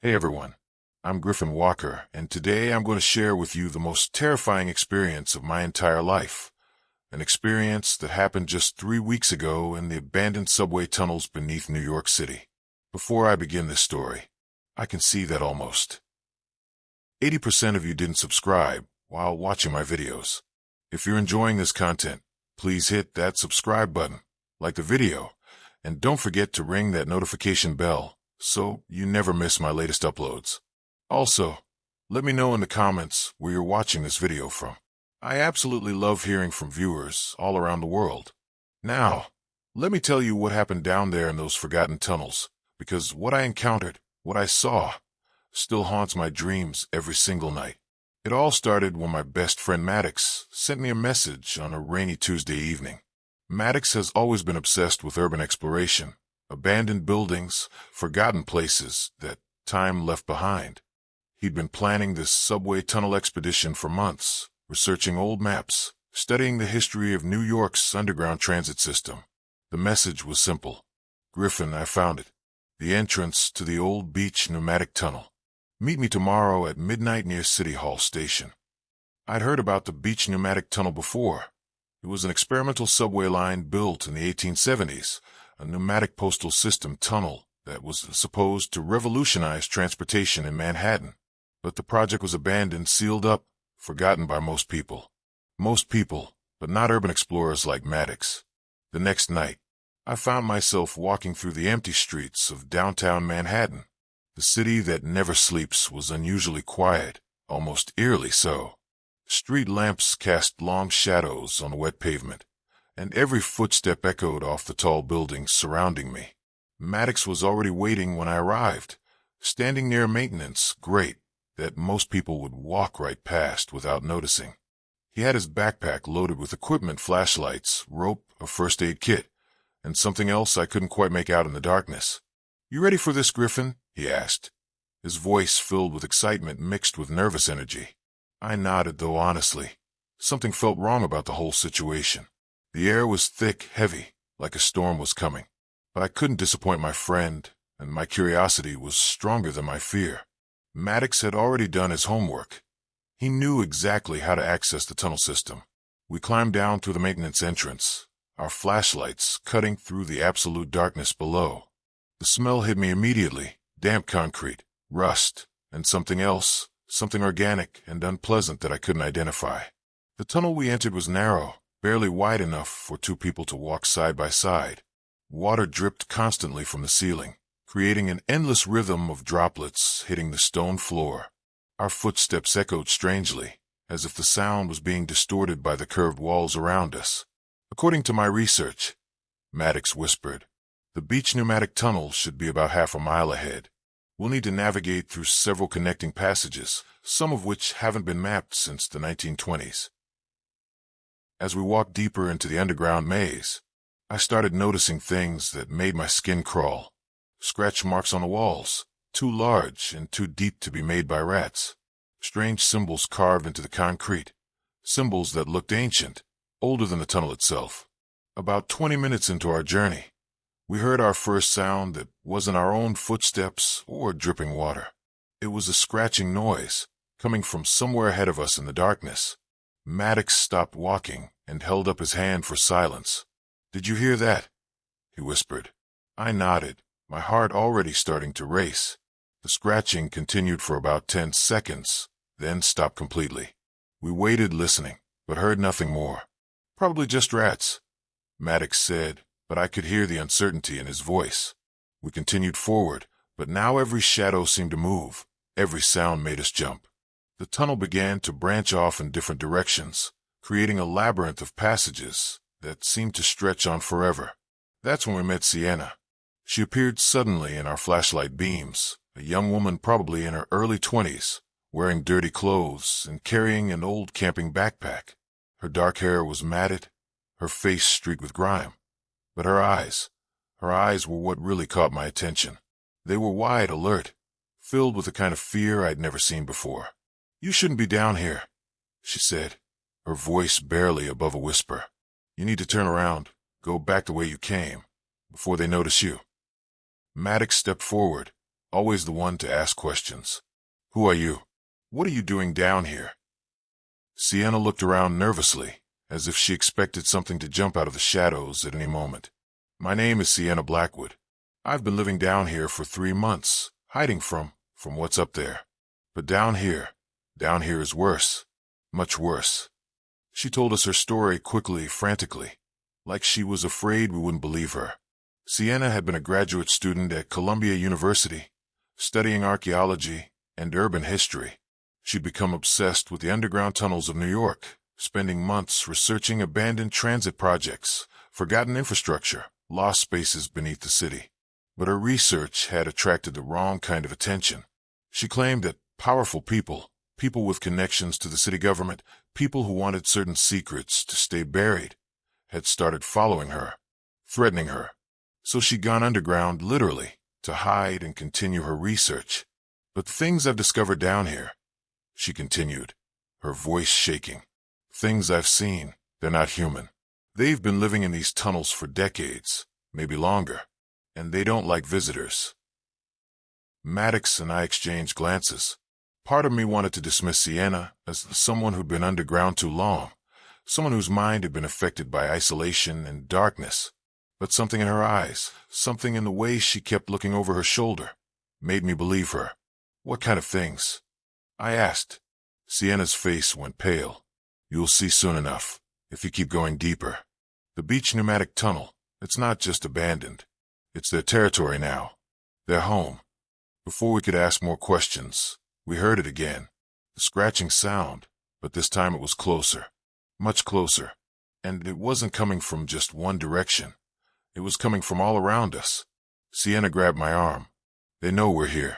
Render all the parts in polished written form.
Hey everyone, I'm Griffin Walker, and today I'm going to share with you the most terrifying experience of my entire life. An experience that happened just 3 weeks ago in the abandoned subway tunnels beneath New York City. Before I begin this story, I can see that almost 80% of you didn't subscribe while watching my videos. If you're enjoying this content, please hit that subscribe button, like the video, and don't forget to ring that notification bell so you never miss my latest uploads. Also, let me know in the comments where you're watching this video from. I absolutely love hearing from viewers all around the world. Now, let me tell you what happened down there in those forgotten tunnels, because what I encountered, what I saw, still haunts my dreams every single night. It all started when my best friend Maddox sent me a message on a rainy Tuesday evening. Maddox has always been obsessed with urban exploration, abandoned buildings, forgotten places that time left behind. He'd been planning this subway tunnel expedition for months, researching old maps, studying the history of New York's underground transit system. The message was simple. Griffin, I found it. The entrance to the old beach pneumatic tunnel. Meet me tomorrow at midnight near City Hall Station. I'd heard about the beach pneumatic tunnel before. It was an experimental subway line built in the 1870s, a pneumatic postal system tunnel that was supposed to revolutionize transportation in Manhattan. But the project was abandoned, sealed up, forgotten by most people. Most people, but not urban explorers like Maddox. The next night, I found myself walking through the empty streets of downtown Manhattan. The city that never sleeps was unusually quiet, almost eerily so. Street lamps cast long shadows on the wet pavement, and every footstep echoed off the tall buildings surrounding me. Maddox was already waiting when I arrived, standing near a maintenance grate that most people would walk right past without noticing. He had his backpack loaded with equipment, flashlights, rope, a first aid kit, and something else I couldn't quite make out in the darkness. "You ready for this, Griffin?" he asked, his voice filled with excitement mixed with nervous energy. I nodded, though honestly, something felt wrong about the whole situation. The air was thick, heavy, like a storm was coming. But I couldn't disappoint my friend, and my curiosity was stronger than my fear. Maddox had already done his homework. He knew exactly how to access the tunnel system. We climbed down through the maintenance entrance, our flashlights cutting through the absolute darkness below. The smell hit me immediately: damp concrete, rust, and something else, something organic and unpleasant that I couldn't identify. The tunnel we entered was narrow, barely wide enough for two people to walk side by side. Water dripped constantly from the ceiling, creating an endless rhythm of droplets hitting the stone floor. Our footsteps echoed strangely, as if the sound was being distorted by the curved walls around us. "According to my research," Maddox whispered, "the beach pneumatic tunnel should be about half a mile ahead. We'll need to navigate through several connecting passages, some of which haven't been mapped since the 1920s. As we walked deeper into the underground maze, I started noticing things that made my skin crawl. Scratch marks on the walls, too large and too deep to be made by rats. Strange symbols carved into the concrete, symbols that looked ancient, older than the tunnel itself. About 20 minutes into our journey, we heard our first sound that wasn't our own footsteps or dripping water. It was a scratching noise, coming from somewhere ahead of us in the darkness. Maddox stopped walking and held up his hand for silence. "Did you hear that?" he whispered. I nodded, my heart already starting to race. The scratching continued for about 10 seconds, then stopped completely. We waited listening, but heard nothing more. "Probably just rats," Maddox said, but I could hear the uncertainty in his voice. We continued forward, but now every shadow seemed to move, every sound made us jump. The tunnel began to branch off in different directions, creating a labyrinth of passages that seemed to stretch on forever. That's when we met Sienna. She appeared suddenly in our flashlight beams, a young woman probably in her early 20s, wearing dirty clothes and carrying an old camping backpack. Her dark hair was matted, her face streaked with grime. But her eyes were what really caught my attention. They were wide, alert, filled with a kind of fear I'd never seen before. "You shouldn't be down here," she said, her voice barely above a whisper. "You need to turn around, go back the way you came, before they notice you." Maddox stepped forward, always the one to ask questions. Who are you? What are you doing down here? Sienna looked around nervously, as if she expected something to jump out of the shadows at any moment. My name is Sienna Blackwood. I've been living down here for 3 months, hiding from what's up there. But down here is worse. Much worse. She told us her story quickly, frantically, like she was afraid we wouldn't believe her. Sienna had been a graduate student at Columbia University, studying archaeology and urban history. She'd become obsessed with the underground tunnels of New York, spending months researching abandoned transit projects, forgotten infrastructure, lost spaces beneath the city. But her research had attracted the wrong kind of attention. She claimed that powerful people with connections to the city government, people who wanted certain secrets to stay buried, had started following her, threatening her. So she'd gone underground, literally, to hide and continue her research. But the things I've discovered down here, she continued, her voice shaking. Things I've seen, they're not human. They've been living in these tunnels for decades, maybe longer, and they don't like visitors. Maddox and I exchanged glances. Part of me wanted to dismiss Sienna as someone who'd been underground too long, someone whose mind had been affected by isolation and darkness. But something in her eyes, something in the way she kept looking over her shoulder, made me believe her. What kind of things? I asked. Sienna's face went pale. You'll see soon enough, if you keep going deeper. The beach pneumatic tunnel, it's not just abandoned. It's their territory now. Their home. Before we could ask more questions, we heard it again. The scratching sound, but this time it was closer. Much closer. And it wasn't coming from just one direction. It was coming from all around us. Sienna grabbed my arm. They know we're here.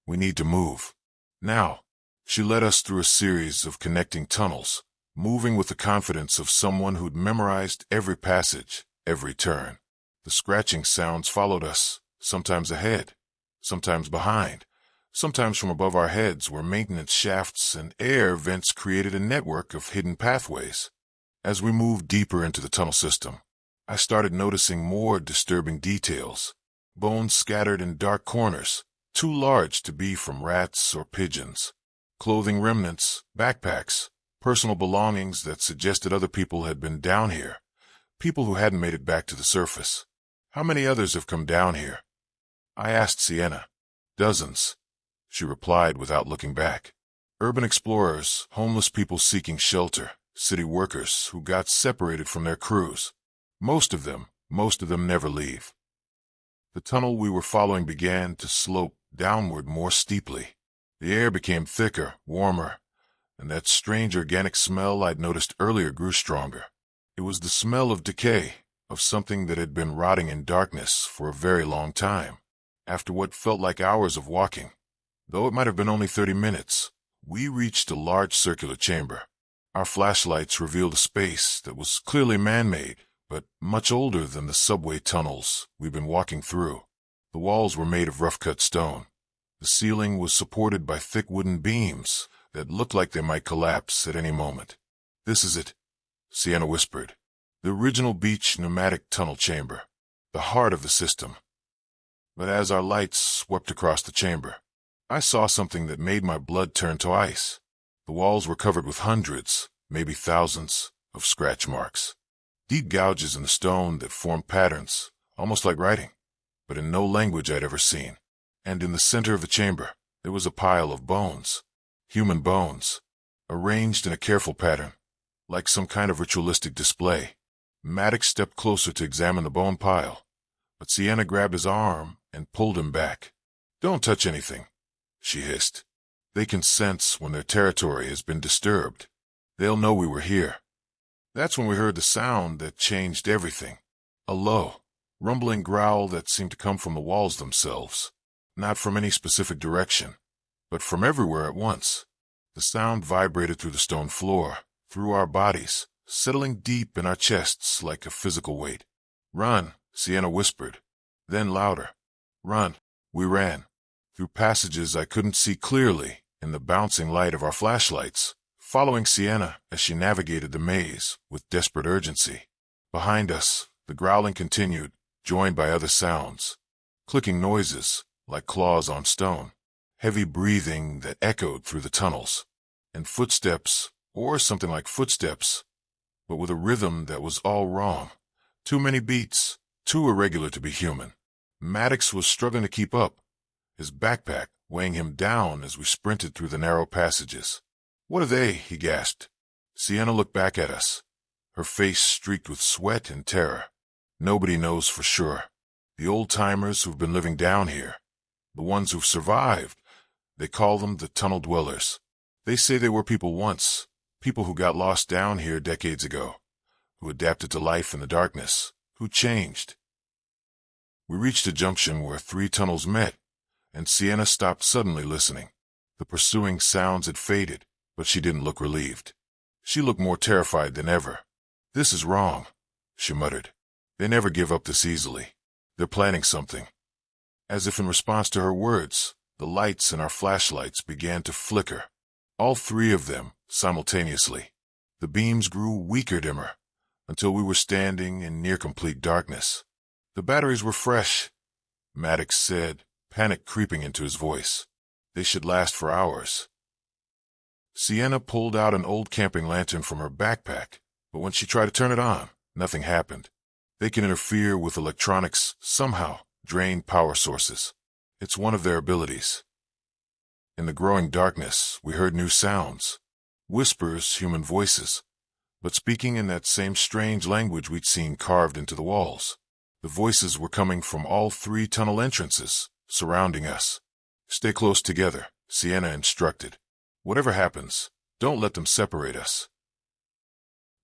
We need to move. Now. She led us through a series of connecting tunnels, moving with the confidence of someone who'd memorized every passage, every turn. The scratching sounds followed us, sometimes ahead, sometimes behind, sometimes from above our heads where maintenance shafts and air vents created a network of hidden pathways. As we moved deeper into the tunnel system, I started noticing more disturbing details. Bones scattered in dark corners, too large to be from rats or pigeons. Clothing remnants, backpacks, personal belongings that suggested other people had been down here, people who hadn't made it back to the surface. How many others have come down here? I asked Sienna. Dozens, she replied without looking back. Urban explorers, homeless people seeking shelter, city workers who got separated from their crews. Most of them never leave. The tunnel we were following began to slope downward more steeply. The air became thicker, warmer, and that strange organic smell I'd noticed earlier grew stronger. It was the smell of decay, of something that had been rotting in darkness for a very long time. After what felt like hours of walking, though it might have been only 30 minutes, we reached a large circular chamber. Our flashlights revealed a space that was clearly man-made, but much older than the subway tunnels we'd been walking through. The walls were made of rough-cut stone. The ceiling was supported by thick wooden beams that looked like they might collapse at any moment. This is it, Sienna whispered. The original beach pneumatic tunnel chamber, the heart of the system. But as our lights swept across the chamber, I saw something that made my blood turn to ice. The walls were covered with hundreds, maybe thousands, of scratch marks. Deep gouges in the stone that formed patterns, almost like writing, but in no language I'd ever seen. And in the center of the chamber, there was a pile of bones, human bones, arranged in a careful pattern, like some kind of ritualistic display. Maddox stepped closer to examine the bone pile, but Sienna grabbed his arm and pulled him back. Don't touch anything, she hissed. They can sense when their territory has been disturbed. They'll know we were here. That's when we heard the sound that changed everything. A low, rumbling growl that seemed to come from the walls themselves. Not from any specific direction, but from everywhere at once. The sound vibrated through the stone floor, through our bodies, settling deep in our chests like a physical weight. Run, Sienna whispered. Then louder. Run. We ran. Through passages I couldn't see clearly in the bouncing light of our flashlights, following Sienna as she navigated the maze with desperate urgency. Behind us, the growling continued, joined by other sounds. Clicking noises, like claws on stone, heavy breathing that echoed through the tunnels, and footsteps, or something like footsteps, but with a rhythm that was all wrong. Too many beats, too irregular to be human. Maddox was struggling to keep up, his backpack weighing him down as we sprinted through the narrow passages. "What are they?" he gasped. Sienna looked back at us, her face streaked with sweat and terror. "Nobody knows for sure. The old-timers who've been living down here, the ones who've survived, they call them the tunnel dwellers. They say they were people once, people who got lost down here decades ago, who adapted to life in the darkness, who changed." We reached a junction where 3 tunnels met, and Sienna stopped suddenly listening. The pursuing sounds had faded, but she didn't look relieved. She looked more terrified than ever. "This is wrong," she muttered. "They never give up this easily. They're planning something." As if in response to her words, the lights in our flashlights began to flicker. All 3 of them, simultaneously. The beams grew weaker, dimmer, until we were standing in near complete darkness. "The batteries were fresh," Maddox said, panic creeping into his voice. "They should last for hours." Sienna pulled out an old camping lantern from her backpack, but when she tried to turn it on, nothing happened. They can interfere with electronics somehow, drain power sources. It's one of their abilities. In the growing darkness, we heard new sounds. Whispers, human voices, but speaking in that same strange language we'd seen carved into the walls. The voices were coming from all 3 tunnel entrances, surrounding us. "Stay close together," Sienna instructed. "Whatever happens, don't let them separate us."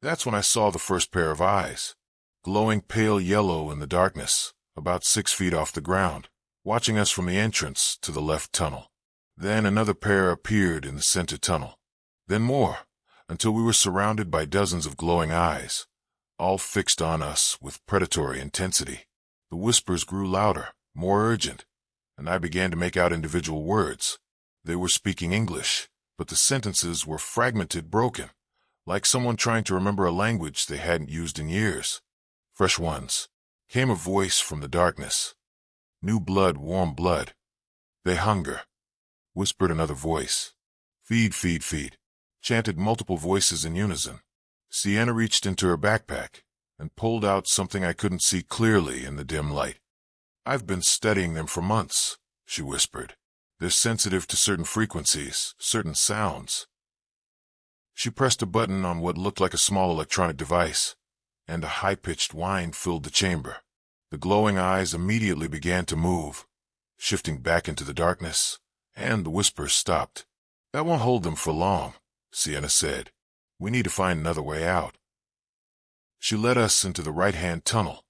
That's when I saw the first pair of eyes, glowing pale yellow in the darkness, about 6 feet off the ground, watching us from the entrance to the left tunnel. Then another pair appeared in the center tunnel. Then more, until we were surrounded by dozens of glowing eyes, all fixed on us with predatory intensity. The whispers grew louder, more urgent, and I began to make out individual words. They were speaking English, but the sentences were fragmented, broken, like someone trying to remember a language they hadn't used in years. "Fresh ones," came a voice from the darkness. "New blood, warm blood. They hunger," whispered another voice. "Feed, feed, feed," chanted multiple voices in unison. Sienna reached into her backpack and pulled out something I couldn't see clearly in the dim light. "I've been studying them for months," she whispered. "They're sensitive to certain frequencies, certain sounds." She pressed a button on what looked like a small electronic device, and a high-pitched whine filled the chamber. The glowing eyes immediately began to move, shifting back into the darkness, and the whispers stopped. "That won't hold them for long," Sienna said. "We need to find another way out." She led us into the right-hand tunnel,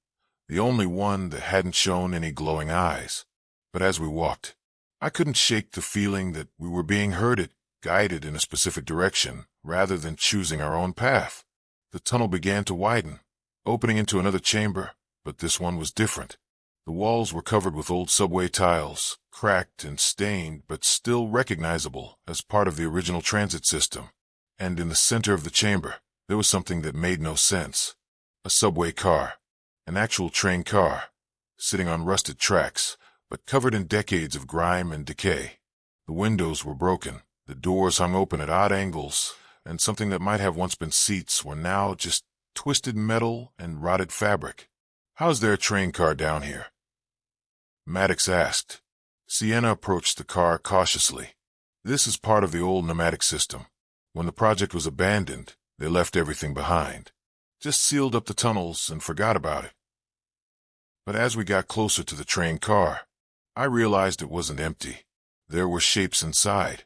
the only one that hadn't shown any glowing eyes. But as we walked, I couldn't shake the feeling that we were being herded, guided in a specific direction, rather than choosing our own path. The tunnel began to widen, opening into another chamber, but this one was different. The walls were covered with old subway tiles, cracked and stained, but still recognizable as part of the original transit system. And in the center of the chamber, there was something that made no sense. A subway car. An actual train car, sitting on rusted tracks, but covered in decades of grime and decay. The windows were broken, the doors hung open at odd angles, and something that might have once been seats were now just twisted metal and rotted fabric. "How's there a train car down here?" Maddox asked. Sienna approached the car cautiously. "This is part of the old pneumatic system. When the project was abandoned, they left everything behind. Just sealed up the tunnels and forgot about it." But as we got closer to the train car, I realized it wasn't empty. There were shapes inside.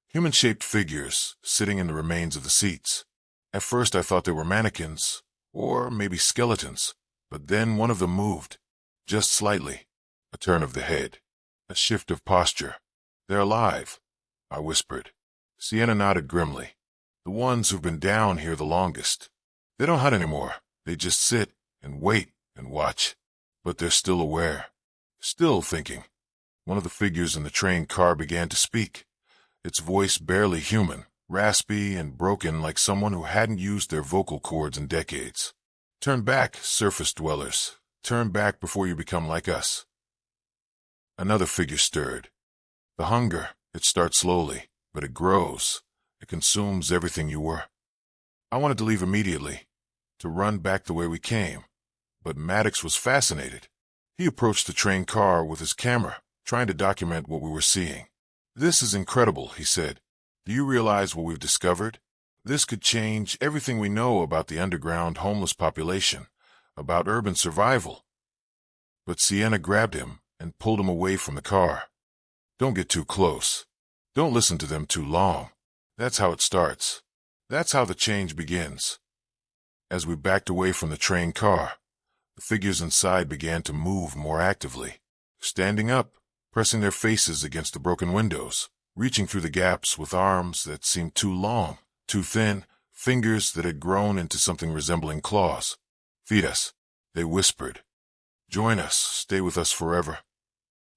Human-shaped figures sitting in the remains of the seats. At first I thought they were mannequins, or maybe skeletons, but then one of them moved. Just slightly. A turn of the head. A shift of posture. "They're alive," I whispered. Sienna nodded grimly. "The ones who've been down here the longest. They don't hunt anymore. They just sit and wait and watch. But they're still aware. Still thinking." One of the figures in the train car began to speak, its voice barely human, raspy and broken like someone who hadn't used their vocal cords in decades. "Turn back, surface dwellers. Turn back before you become like us." Another figure stirred. The hunger, it starts slowly, but it grows. It consumes everything you were. I wanted to leave immediately, to run back the way we came, but Maddox was fascinated. He approached the train car with his camera, trying to document what we were seeing. "This is incredible," he said. "Do you realize what we've discovered? This could change everything we know about the underground homeless population, about urban survival." But Sienna grabbed him and pulled him away from the car. "Don't get too close. Don't listen to them too long. That's how it starts. That's how the change begins." As we backed away from the train car, the figures inside began to move more actively, standing up, pressing their faces against the broken windows, reaching through the gaps with arms that seemed too long, too thin, fingers that had grown into something resembling claws. "Feed us," they whispered. "Join us, stay with us forever."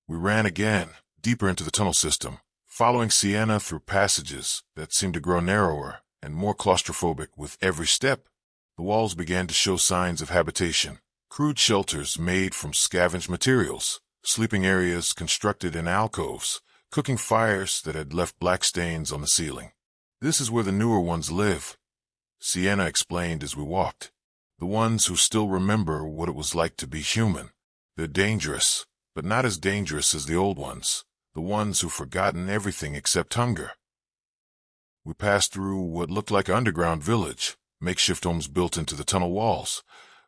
We ran again, deeper into the tunnel system, following Sienna through passages that seemed to grow narrower and more claustrophobic with every step. The walls began to show signs of habitation, crude shelters made from scavenged materials, sleeping areas constructed in alcoves, cooking fires that had left black stains on the ceiling. "This is where the newer ones live," Sienna explained as we walked. "The ones who still remember what it was like to be human. They're dangerous, but not as dangerous as the old ones, the ones who've forgotten everything except hunger." We passed through what looked like an underground village, makeshift homes built into the tunnel walls,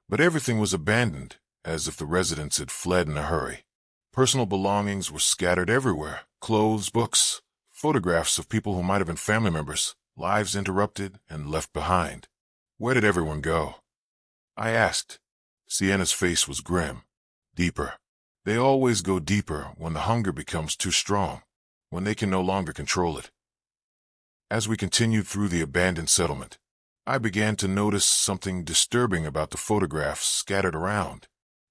but everything was abandoned, as if the residents had fled in a hurry. Personal belongings were scattered everywhere: clothes, books, photographs of people who might have been family members, lives interrupted and left behind. "Where did everyone go?" I asked. Sienna's face was grim. "Deeper. They always go deeper when the hunger becomes too strong, when they can no longer control it." As we continued through the abandoned settlement, I began to notice something disturbing about the photographs scattered around.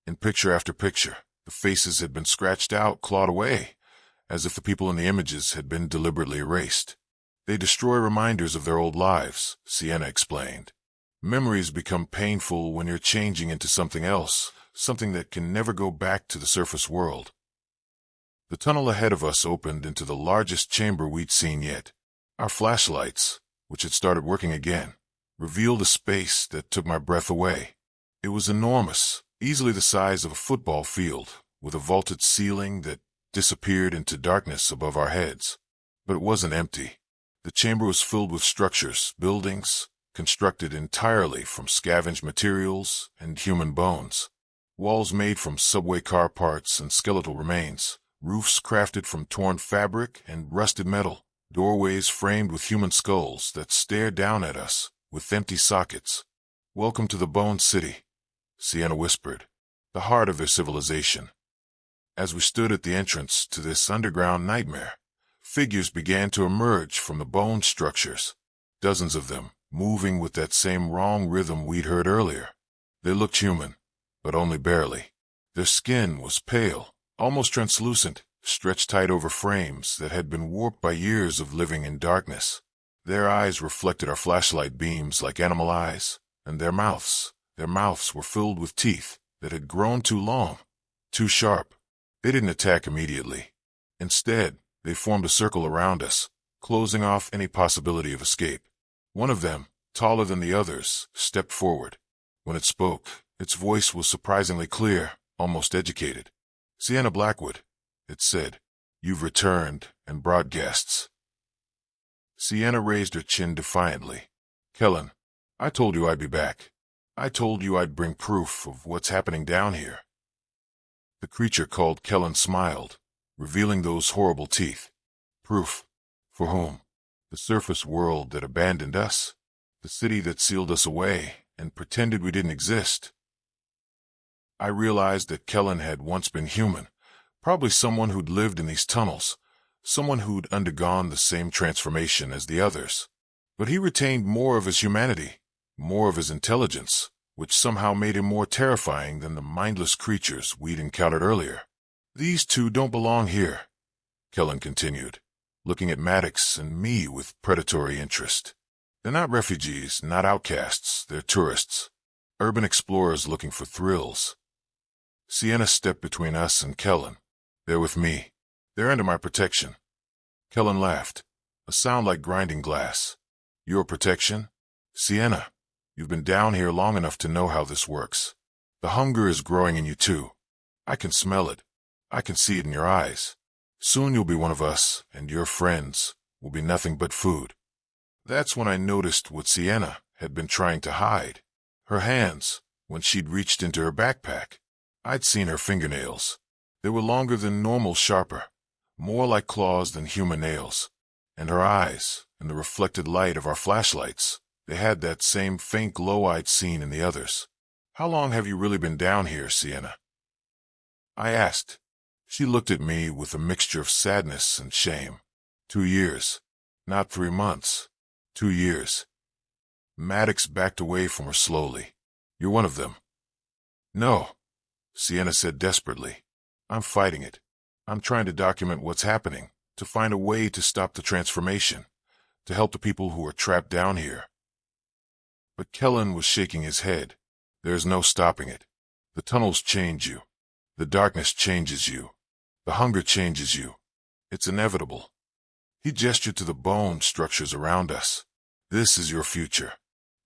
In picture after picture, the faces had been scratched out, clawed away, as if the people in the images had been deliberately erased. "They destroy reminders of their old lives," Sienna explained. "Memories become painful when you're changing into something else, something that can never go back to the surface world." The tunnel ahead of us opened into the largest chamber we'd seen yet. Our flashlights, which had started working again, revealed a space that took my breath away. It was enormous, easily the size of a football field, with a vaulted ceiling that disappeared into darkness above our heads. But it wasn't empty. The chamber was filled with structures, buildings, constructed entirely from scavenged materials and human bones. Walls made from subway car parts and skeletal remains, roofs crafted from torn fabric and rusted metal, doorways framed with human skulls that stared down at us with empty sockets. "Welcome to the Bone City," Sienna whispered, "the heart of their civilization." As we stood at the entrance to this underground nightmare, figures began to emerge from the bone structures, dozens of them, moving with that same wrong rhythm we'd heard earlier. They looked human, but only barely. Their skin was pale, almost translucent, stretched tight over frames that had been warped by years of living in darkness. Their eyes reflected our flashlight beams like animal eyes, and their mouths were filled with teeth that had grown too long, too sharp. They didn't attack immediately. Instead, they formed a circle around us, closing off any possibility of escape. One of them, taller than the others, stepped forward. When it spoke, its voice was surprisingly clear, almost educated. "Sienna Blackwood," it said, "you've returned and brought guests." Sienna raised her chin defiantly. "Kellen, I told you I'd be back. I told you I'd bring proof of what's happening down here." The creature called Kellen smiled, revealing those horrible teeth. "Proof? For whom? The surface world that abandoned us? The city that sealed us away and pretended we didn't exist?" I realized that Kellen had once been human, probably someone who'd lived in these tunnels, someone who'd undergone the same transformation as the others. But he retained more of his humanity, more of his intelligence, which somehow made him more terrifying than the mindless creatures we'd encountered earlier. "These two don't belong here," Kellen continued, looking at Maddox and me with predatory interest. "They're not refugees, not outcasts, they're tourists. Urban explorers looking for thrills." Sienna stepped between us and Kellen. They're with me. They're under my protection. Kellen laughed, a sound like grinding glass. Your protection? Sienna, you've been down here long enough to know how this works. The hunger is growing in you too. I can smell it. I can see it in your eyes. Soon you'll be one of us, and your friends will be nothing but food. That's when I noticed what Sienna had been trying to hide. Her hands, when she'd reached into her backpack. I'd seen her fingernails. They were longer than normal, sharper, more like claws than human nails. And her eyes, in the reflected light of our flashlights, they had that same faint glow I'd seen in the others. How long have you really been down here, Sienna? I asked. She looked at me with a mixture of sadness and shame. 2 years. Not 3 months. 2 years. Maddox backed away from her slowly. You're one of them. No, Sienna said desperately. I'm fighting it. I'm trying to document what's happening, to find a way to stop the transformation, to help the people who are trapped down here. But Kellen was shaking his head. There's no stopping it. The tunnels change you. The darkness changes you. The hunger changes you. It's inevitable. He gestured to the bone structures around us. This is your future.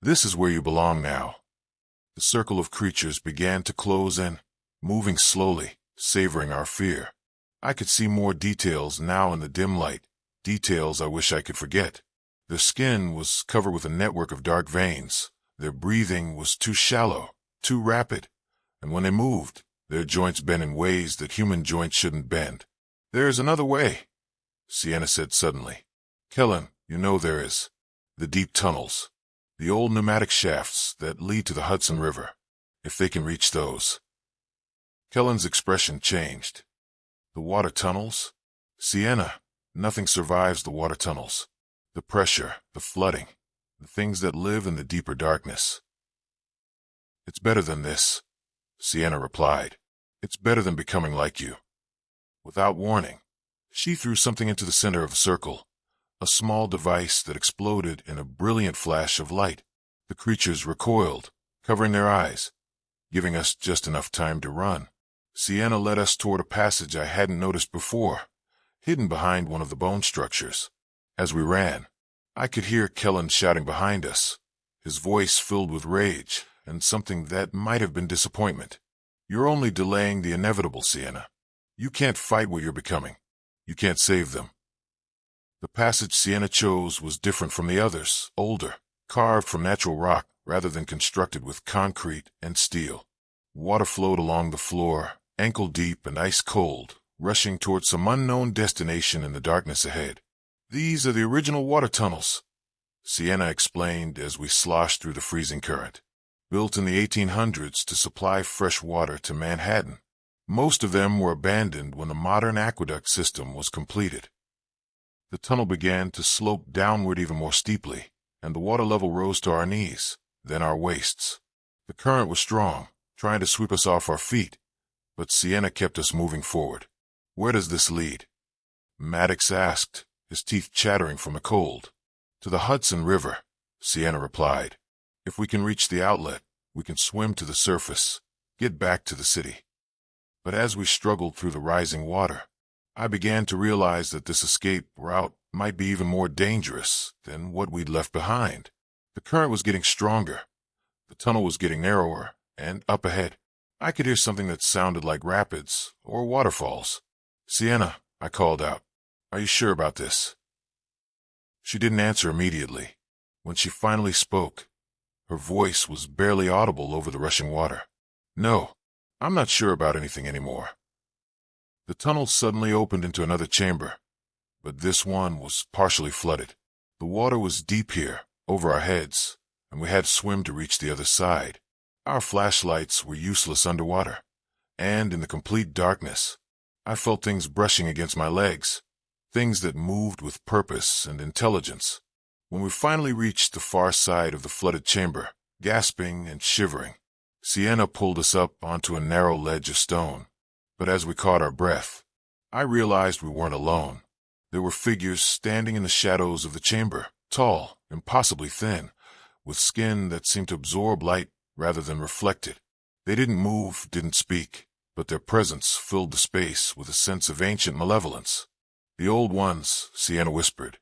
This is where you belong now. The circle of creatures began to close in, moving slowly, savoring our fear. I could see more details now in the dim light, details I wish I could forget. Their skin was covered with a network of dark veins. Their breathing was too shallow, too rapid, and when they moved, their joints bent in ways that human joints shouldn't bend. There's another way, Sienna said suddenly. Kellen, you know there is. The deep tunnels. The old pneumatic shafts that lead to the Hudson River. If they can reach those. Kellen's expression changed. The water tunnels? Sienna, nothing survives the water tunnels. The pressure, the flooding, the things that live in the deeper darkness. It's better than this, Sienna replied. It's better than becoming like you. Without warning, she threw something into the center of the circle, a small device that exploded in a brilliant flash of light. The creatures recoiled, covering their eyes, giving us just enough time to run. Sienna led us toward a passage I hadn't noticed before, hidden behind one of the bone structures. As we ran, I could hear Kellen shouting behind us, his voice filled with rage and something that might have been disappointment. You're only delaying the inevitable, Sienna. You can't fight what you're becoming. You can't save them. The passage Sienna chose was different from the others, older, carved from natural rock rather than constructed with concrete and steel. Water flowed along the floor, ankle-deep and ice-cold, rushing toward some unknown destination in the darkness ahead. These are the original water tunnels, Sienna explained as we sloshed through the freezing current. Built in the 1800s to supply fresh water to Manhattan. Most of them were abandoned when the modern aqueduct system was completed. The tunnel began to slope downward even more steeply, and the water level rose to our knees, then our waists. The current was strong, trying to sweep us off our feet, but Sienna kept us moving forward. Where does this lead? Maddox asked, his teeth chattering from the cold. To the Hudson River, Sienna replied. If we can reach the outlet, we can swim to the surface, get back to the city. But as we struggled through the rising water, I began to realize that this escape route might be even more dangerous than what we'd left behind. The current was getting stronger. The tunnel was getting narrower, and up ahead, I could hear something that sounded like rapids or waterfalls. Sienna, I called out, are you sure about this? She didn't answer immediately. When she finally spoke, her voice was barely audible over the rushing water. No, I'm not sure about anything anymore. The tunnel suddenly opened into another chamber, but this one was partially flooded. The water was deep here, over our heads, and we had to swim to reach the other side. Our flashlights were useless underwater, and in the complete darkness, I felt things brushing against my legs, things that moved with purpose and intelligence. When we finally reached the far side of the flooded chamber, gasping and shivering, Sienna pulled us up onto a narrow ledge of stone. But as we caught our breath, I realized we weren't alone. There were figures standing in the shadows of the chamber, tall, impossibly thin, with skin that seemed to absorb light rather than reflect it. They didn't move, didn't speak. but their presence filled the space with a sense of ancient malevolence. The old ones, Sienna whispered.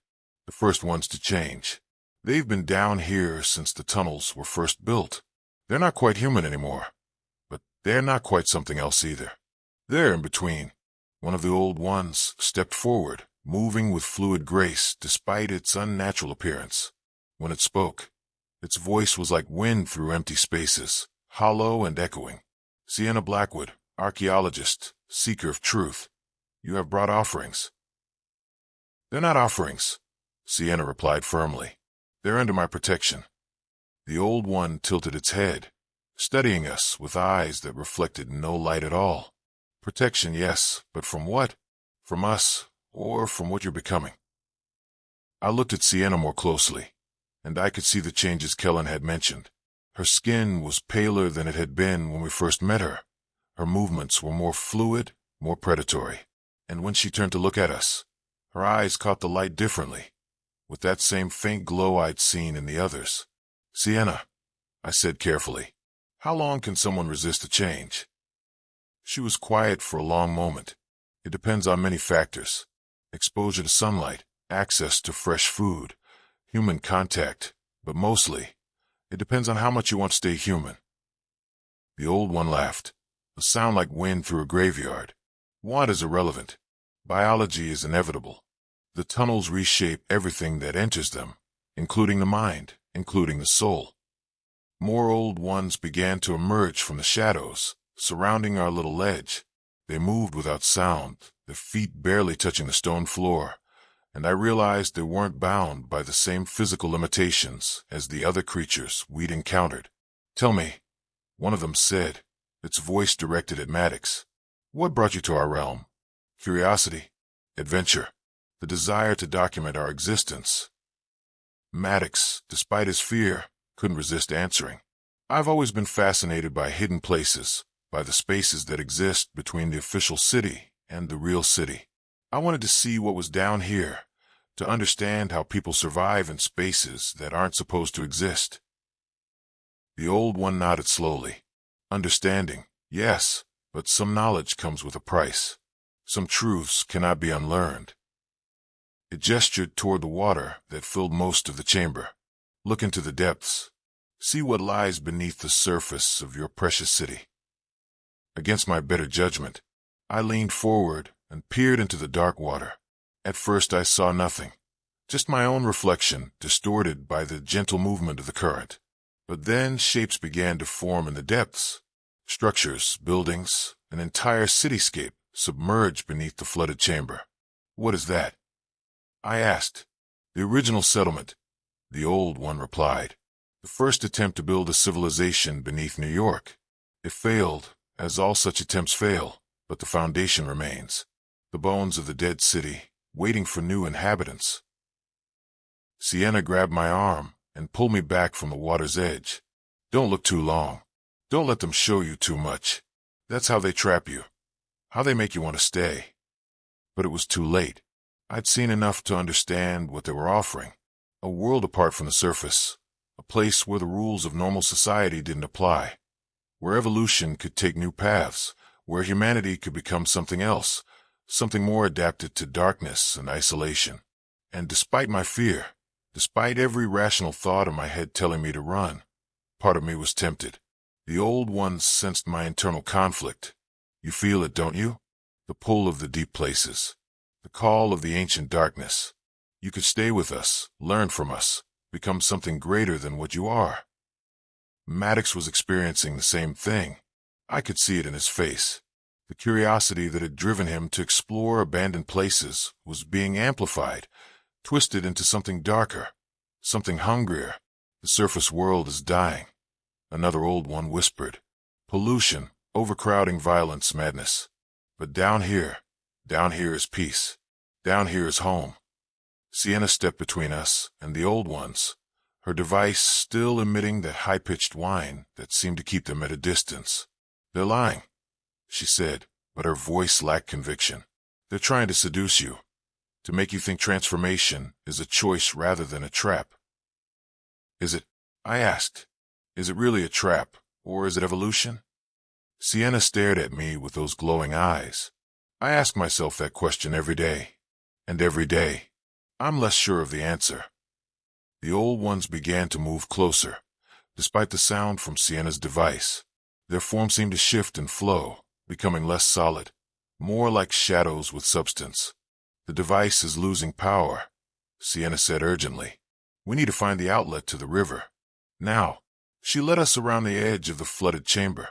The first ones to change. They've been down here since the tunnels were first built. They're not quite human anymore, but they're not quite something else either. They're in between. One of the old ones stepped forward, moving with fluid grace despite its unnatural appearance. When it spoke, its voice was like wind through empty spaces, hollow and echoing. Sienna Blackwood, archaeologist, seeker of truth, you have brought offerings. They're not offerings, Sienna replied firmly. They're under my protection. The old one tilted its head, studying us with eyes that reflected no light at all. Protection, yes, but from what? From us, or from what you're becoming? I looked at Sienna more closely, and I could see the changes Kellen had mentioned. Her skin was paler than it had been when we first met her. Her movements were more fluid, more predatory, and when she turned to look at us, her eyes caught the light differently, with that same faint glow I'd seen in the others. Sienna, I said carefully, how long can someone resist a change? She was quiet for a long moment. It depends on many factors. Exposure to sunlight, access to fresh food, human contact, but mostly, it depends on how much you want to stay human. The old one laughed, a sound like wind through a graveyard. Want is irrelevant. Biology is inevitable. The tunnels reshape everything that enters them, including the mind, including the soul. More old ones began to emerge from the shadows, surrounding our little ledge. They moved without sound, their feet barely touching the stone floor, and I realized they weren't bound by the same physical limitations as the other creatures we'd encountered. Tell me, one of them said, its voice directed at Maddox. What brought you to our realm? Curiosity, adventure, the desire to document our existence. Maddox, despite his fear, couldn't resist answering. I've always been fascinated by hidden places, by the spaces that exist between the official city and the real city. I wanted to see what was down here, to understand how people survive in spaces that aren't supposed to exist. The old one nodded slowly. Understanding, yes, but some knowledge comes with a price. Some truths cannot be unlearned. It gestured toward the water that filled most of the chamber. Look into the depths. See what lies beneath the surface of your precious city. Against my better judgment, I leaned forward and peered into the dark water. At first I saw nothing, just my own reflection distorted by the gentle movement of the current. But then shapes began to form in the depths. Structures, buildings, an entire cityscape submerged beneath the flooded chamber. What is that? I asked. The original settlement, the old one replied. The first attempt to build a civilization beneath New York. It failed, as all such attempts fail, but the foundation remains. The bones of the dead city, waiting for new inhabitants. Sienna grabbed my arm and pulled me back from the water's edge. Don't look too long. Don't let them show you too much. That's how they trap you. How they make you want to stay. But it was too late. I'd seen enough to understand what they were offering. A world apart from the surface. A place where the rules of normal society didn't apply. Where evolution could take new paths. Where humanity could become something else. Something more adapted to darkness and isolation. And despite my fear, despite every rational thought in my head telling me to run, part of me was tempted. The old ones sensed my internal conflict. You feel it, don't you? The pull of the deep places. The call of the ancient darkness. You could stay with us, learn from us, become something greater than what you are. Maddox was experiencing the same thing. I could see it in his face. The curiosity that had driven him to explore abandoned places was being amplified, twisted into something darker, something hungrier. The surface world is dying. Another old one whispered. Pollution, overcrowding, violence, madness. But down here is peace. Down here is home. Sienna stepped between us and the old ones, her device still emitting that high-pitched whine that seemed to keep them at a distance. They're lying, she said, but her voice lacked conviction. They're trying to seduce you, to make you think transformation is a choice rather than a trap. Is it? I asked. Is it really a trap, or is it evolution? Sienna stared at me with those glowing eyes. I ask myself that question every day. And every day, I'm less sure of the answer. The old ones began to move closer, despite the sound from Sienna's device. Their form seemed to shift and flow, becoming less solid, more like shadows with substance. The device is losing power, Sienna said urgently. We need to find the outlet to the river. Now, she led us around the edge of the flooded chamber,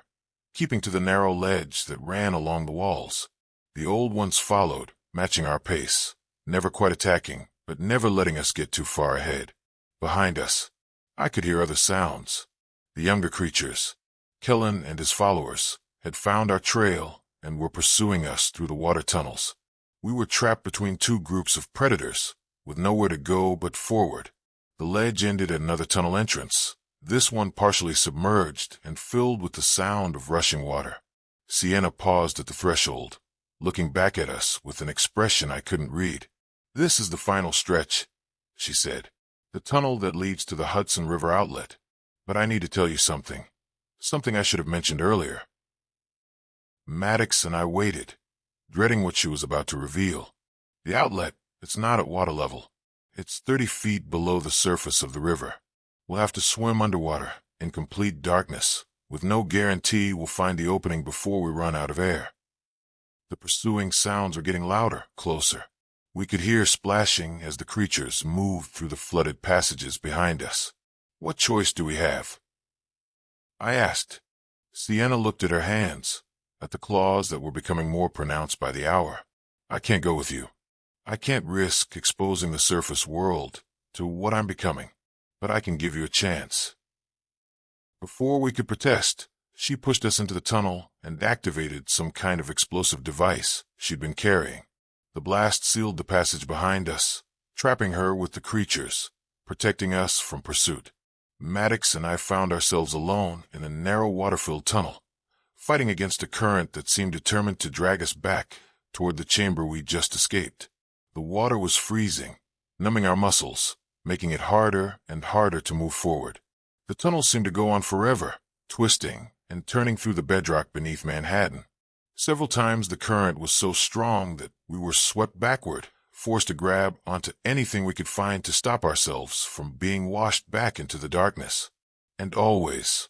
keeping to the narrow ledge that ran along the walls. The old ones followed, matching our pace, never quite attacking, but never letting us get too far ahead. Behind us, I could hear other sounds. The younger creatures, Kellen and his followers, had found our trail and were pursuing us through the water tunnels. We were trapped between two groups of predators, with nowhere to go but forward. The ledge ended at another tunnel entrance, this one partially submerged and filled with the sound of rushing water. Sienna paused at the threshold, looking back at us with an expression I couldn't read. This is the final stretch, she said. The tunnel that leads to the Hudson River outlet. But I need to tell you something. Something I should have mentioned earlier. Maddox and I waited, dreading what she was about to reveal. The outlet, it's not at water level. It's 30 feet below the surface of the river. We'll have to swim underwater, in complete darkness, with no guarantee we'll find the opening before we run out of air. The pursuing sounds are getting louder, closer. We could hear splashing as the creatures moved through the flooded passages behind us. What choice do we have? I asked. Sienna looked at her hands, at the claws that were becoming more pronounced by the hour. I can't go with you. I can't risk exposing the surface world to what I'm becoming, but I can give you a chance. Before we could protest, she pushed us into the tunnel and activated some kind of explosive device she'd been carrying. The blast sealed the passage behind us, trapping her with the creatures, protecting us from pursuit. Maddox and I found ourselves alone in a narrow water-filled tunnel, fighting against a current that seemed determined to drag us back toward the chamber we'd just escaped. The water was freezing, numbing our muscles, making it harder and harder to move forward. The tunnel seemed to go on forever, twisting and turning through the bedrock beneath Manhattan. Several times the current was so strong that we were swept backward, forced to grab onto anything we could find to stop ourselves from being washed back into the darkness. And always,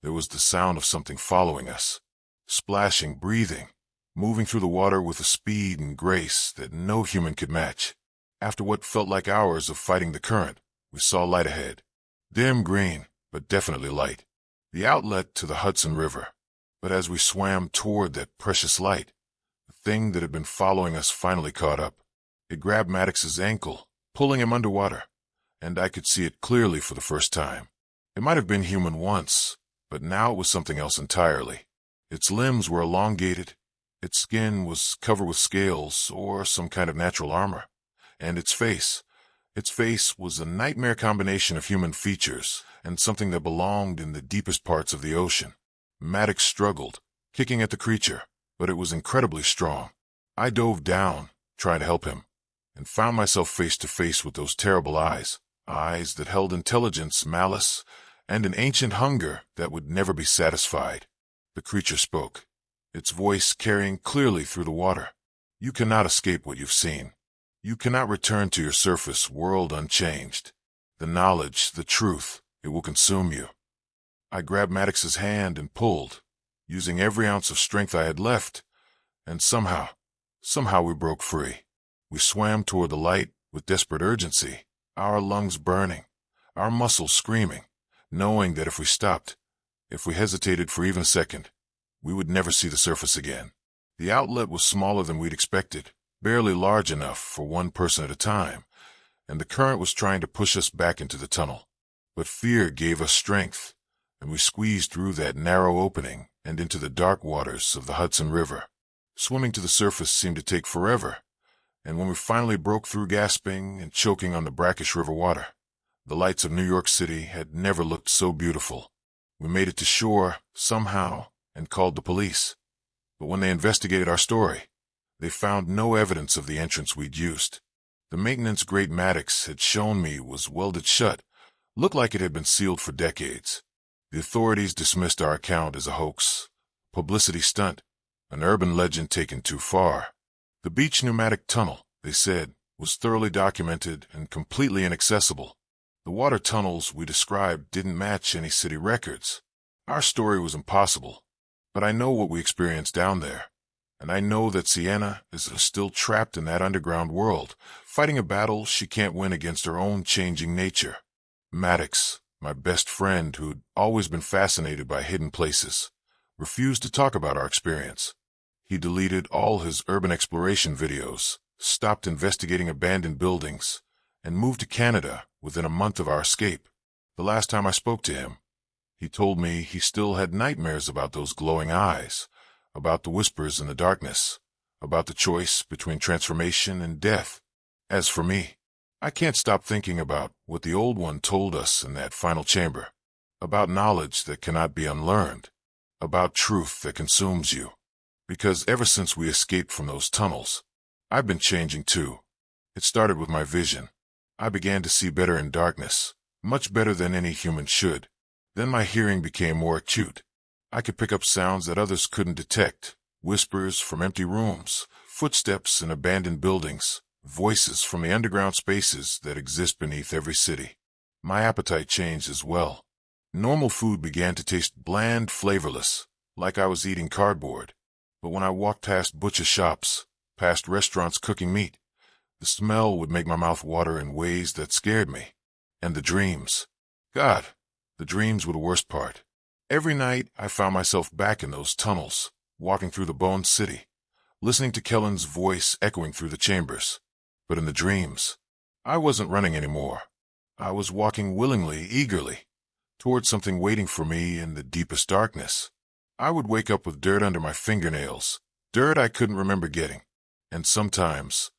there was the sound of something following us, splashing, breathing, moving through the water with a speed and grace that no human could match. After what felt like hours of fighting the current, we saw light ahead. Dim green, but definitely light. The outlet to the Hudson River. But as we swam toward that precious light, the thing that had been following us finally caught up. It grabbed Maddox's ankle, pulling him underwater, and I could see it clearly for the first time. It might have been human once, but now it was something else entirely. Its limbs were elongated, its skin was covered with scales or some kind of natural armor, and its face was a nightmare combination of human features and something that belonged in the deepest parts of the ocean. Maddox struggled, kicking at the creature, but it was incredibly strong. I dove down, trying to help him, and found myself face to face with those terrible eyes that held intelligence, malice, and an ancient hunger that would never be satisfied. The creature spoke, its voice carrying clearly through the water. You cannot escape what you've seen. You cannot return to your surface world unchanged. The knowledge, the truth, it will consume you. I grabbed Maddox's hand and pulled, using every ounce of strength I had left, and somehow we broke free. We swam toward the light with desperate urgency, our lungs burning, our muscles screaming, knowing that if we stopped, if we hesitated for even a second, we would never see the surface again. The outlet was smaller than we'd expected, barely large enough for one person at a time, and the current was trying to push us back into the tunnel. But fear gave us strength, and we squeezed through that narrow opening and into the dark waters of the Hudson River. Swimming to the surface seemed to take forever, and when we finally broke through gasping and choking on the brackish river water, the lights of New York City had never looked so beautiful. We made it to shore, somehow, and called the police. But when they investigated our story, they found no evidence of the entrance we'd used. The maintenance grate Maddox had shown me was welded shut, looked like it had been sealed for decades. The authorities dismissed our account as a hoax, Publicity stunt. An urban legend taken too far. The beach pneumatic tunnel, they said, was thoroughly documented and completely inaccessible. The water tunnels we described didn't match any city records. Our story was impossible. But I know what we experienced down there. And I know that Sienna is still trapped in that underground world, fighting a battle she can't win against her own changing nature. Maddox, my best friend who'd always been fascinated by hidden places, refused to talk about our experience. He deleted all his urban exploration videos, stopped investigating abandoned buildings, and moved to Canada within a month of our escape. The last time I spoke to him, he told me he still had nightmares about those glowing eyes, about the whispers in the darkness, about the choice between transformation and death. As for me, I can't stop thinking about what the Old One told us in that final chamber, about knowledge that cannot be unlearned, about truth that consumes you. Because ever since we escaped from those tunnels, I've been changing too. It started with my vision. I began to see better in darkness, much better than any human should. Then my hearing became more acute. I could pick up sounds that others couldn't detect, whispers from empty rooms, footsteps in abandoned buildings, voices from the underground spaces that exist beneath every city. My appetite changed as well. Normal food began to taste bland, flavorless, like I was eating cardboard. But when I walked past butcher shops, past restaurants cooking meat, the smell would make my mouth water in ways that scared me. And the dreams. God, the dreams were the worst part. Every night, I found myself back in those tunnels, walking through the Bone City, listening to Kellen's voice echoing through the chambers. But in the dreams, I wasn't running anymore. I was walking willingly, eagerly, towards something waiting for me in the deepest darkness. I would wake up with dirt under my fingernails, dirt I couldn't remember getting. And sometimes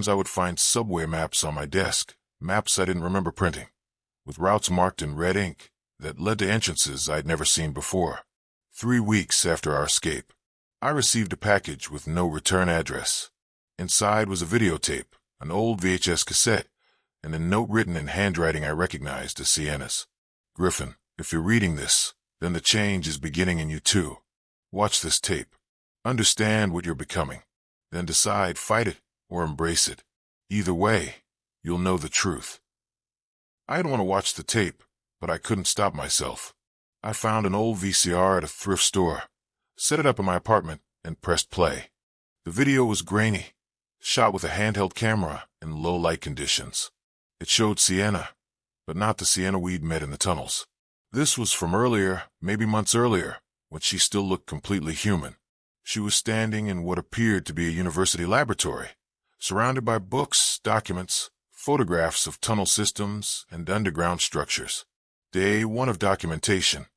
I would find subway maps on my desk, maps I didn't remember printing, with routes marked in red ink that led to entrances I'd never seen before. 3 weeks after our escape, I received a package with no return address. Inside was a videotape, an old VHS cassette, and a note written in handwriting I recognized as Sienna's. Griffin, if you're reading this, then the change is beginning in you too. Watch this tape. Understand what you're becoming. Then decide, fight it or embrace it. Either way, you'll know the truth. I didn't want to watch the tape, but I couldn't stop myself. I found an old VCR at a thrift store, set it up in my apartment, and pressed play. The video was grainy, shot with a handheld camera in low light conditions. It showed Sienna, but not the Sienna we'd met in the tunnels. This was from earlier, maybe months earlier, when she still looked completely human. She was standing in what appeared to be a university laboratory, surrounded by books, documents, photographs of tunnel systems and underground structures. Day 1 of documentation,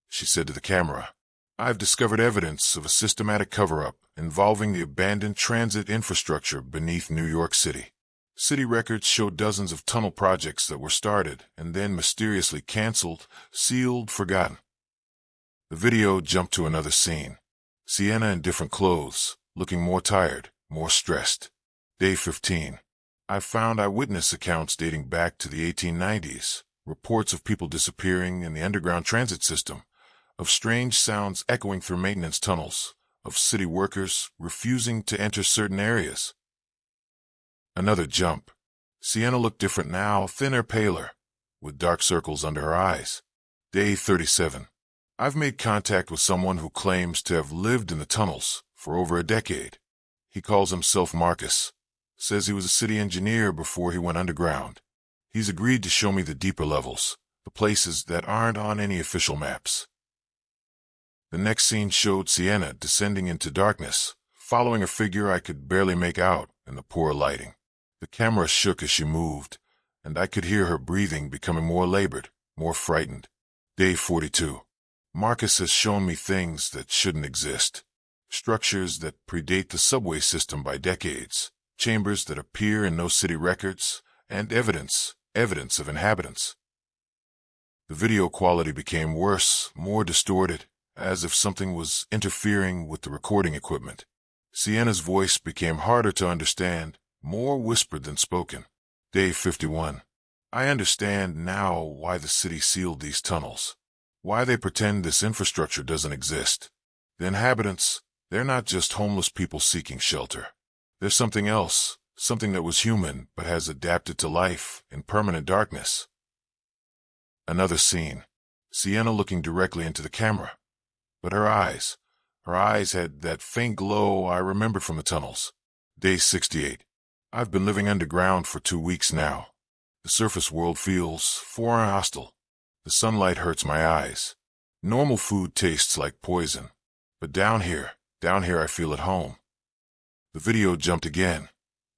she said to the camera. I've discovered evidence of a systematic cover-up involving the abandoned transit infrastructure beneath New York City. City records show dozens of tunnel projects that were started and then mysteriously canceled, sealed, forgotten. The video jumped to another scene. Sienna in different clothes, looking more tired, more stressed. Day 15. I found eyewitness accounts dating back to the 1890s. Reports of people disappearing in the underground transit system, of strange sounds echoing through maintenance tunnels, of city workers refusing to enter certain areas. Another jump. Sienna looked different now, thinner, paler, with dark circles under her eyes. Day 37. I've made contact with someone who claims to have lived in the tunnels for over a decade. He calls himself Marcus, says he was a city engineer before he went underground. He's agreed to show me the deeper levels, the places that aren't on any official maps. The next scene showed Sienna descending into darkness, following a figure I could barely make out in the poor lighting. The camera shook as she moved, and I could hear her breathing becoming more labored, more frightened. Day 42. Marcus has shown me things that shouldn't exist. Structures that predate the subway system by decades, chambers that appear in no city records, and evidence of inhabitants. The video quality became worse, more distorted, as if something was interfering with the recording equipment. Sienna's voice became harder to understand, more whispered than spoken. Day 51. I understand now why the city sealed these tunnels, why they pretend this infrastructure doesn't exist. The inhabitants, they're not just homeless people seeking shelter. There's something else, something that was human but has adapted to life in permanent darkness. Another scene. Sienna looking directly into the camera. But her eyes had that faint glow I remembered from the tunnels. Day 68. I've been living underground for 2 weeks now. The surface world feels foreign and hostile. The sunlight hurts my eyes. Normal food tastes like poison. But down here I feel at home. The video jumped again,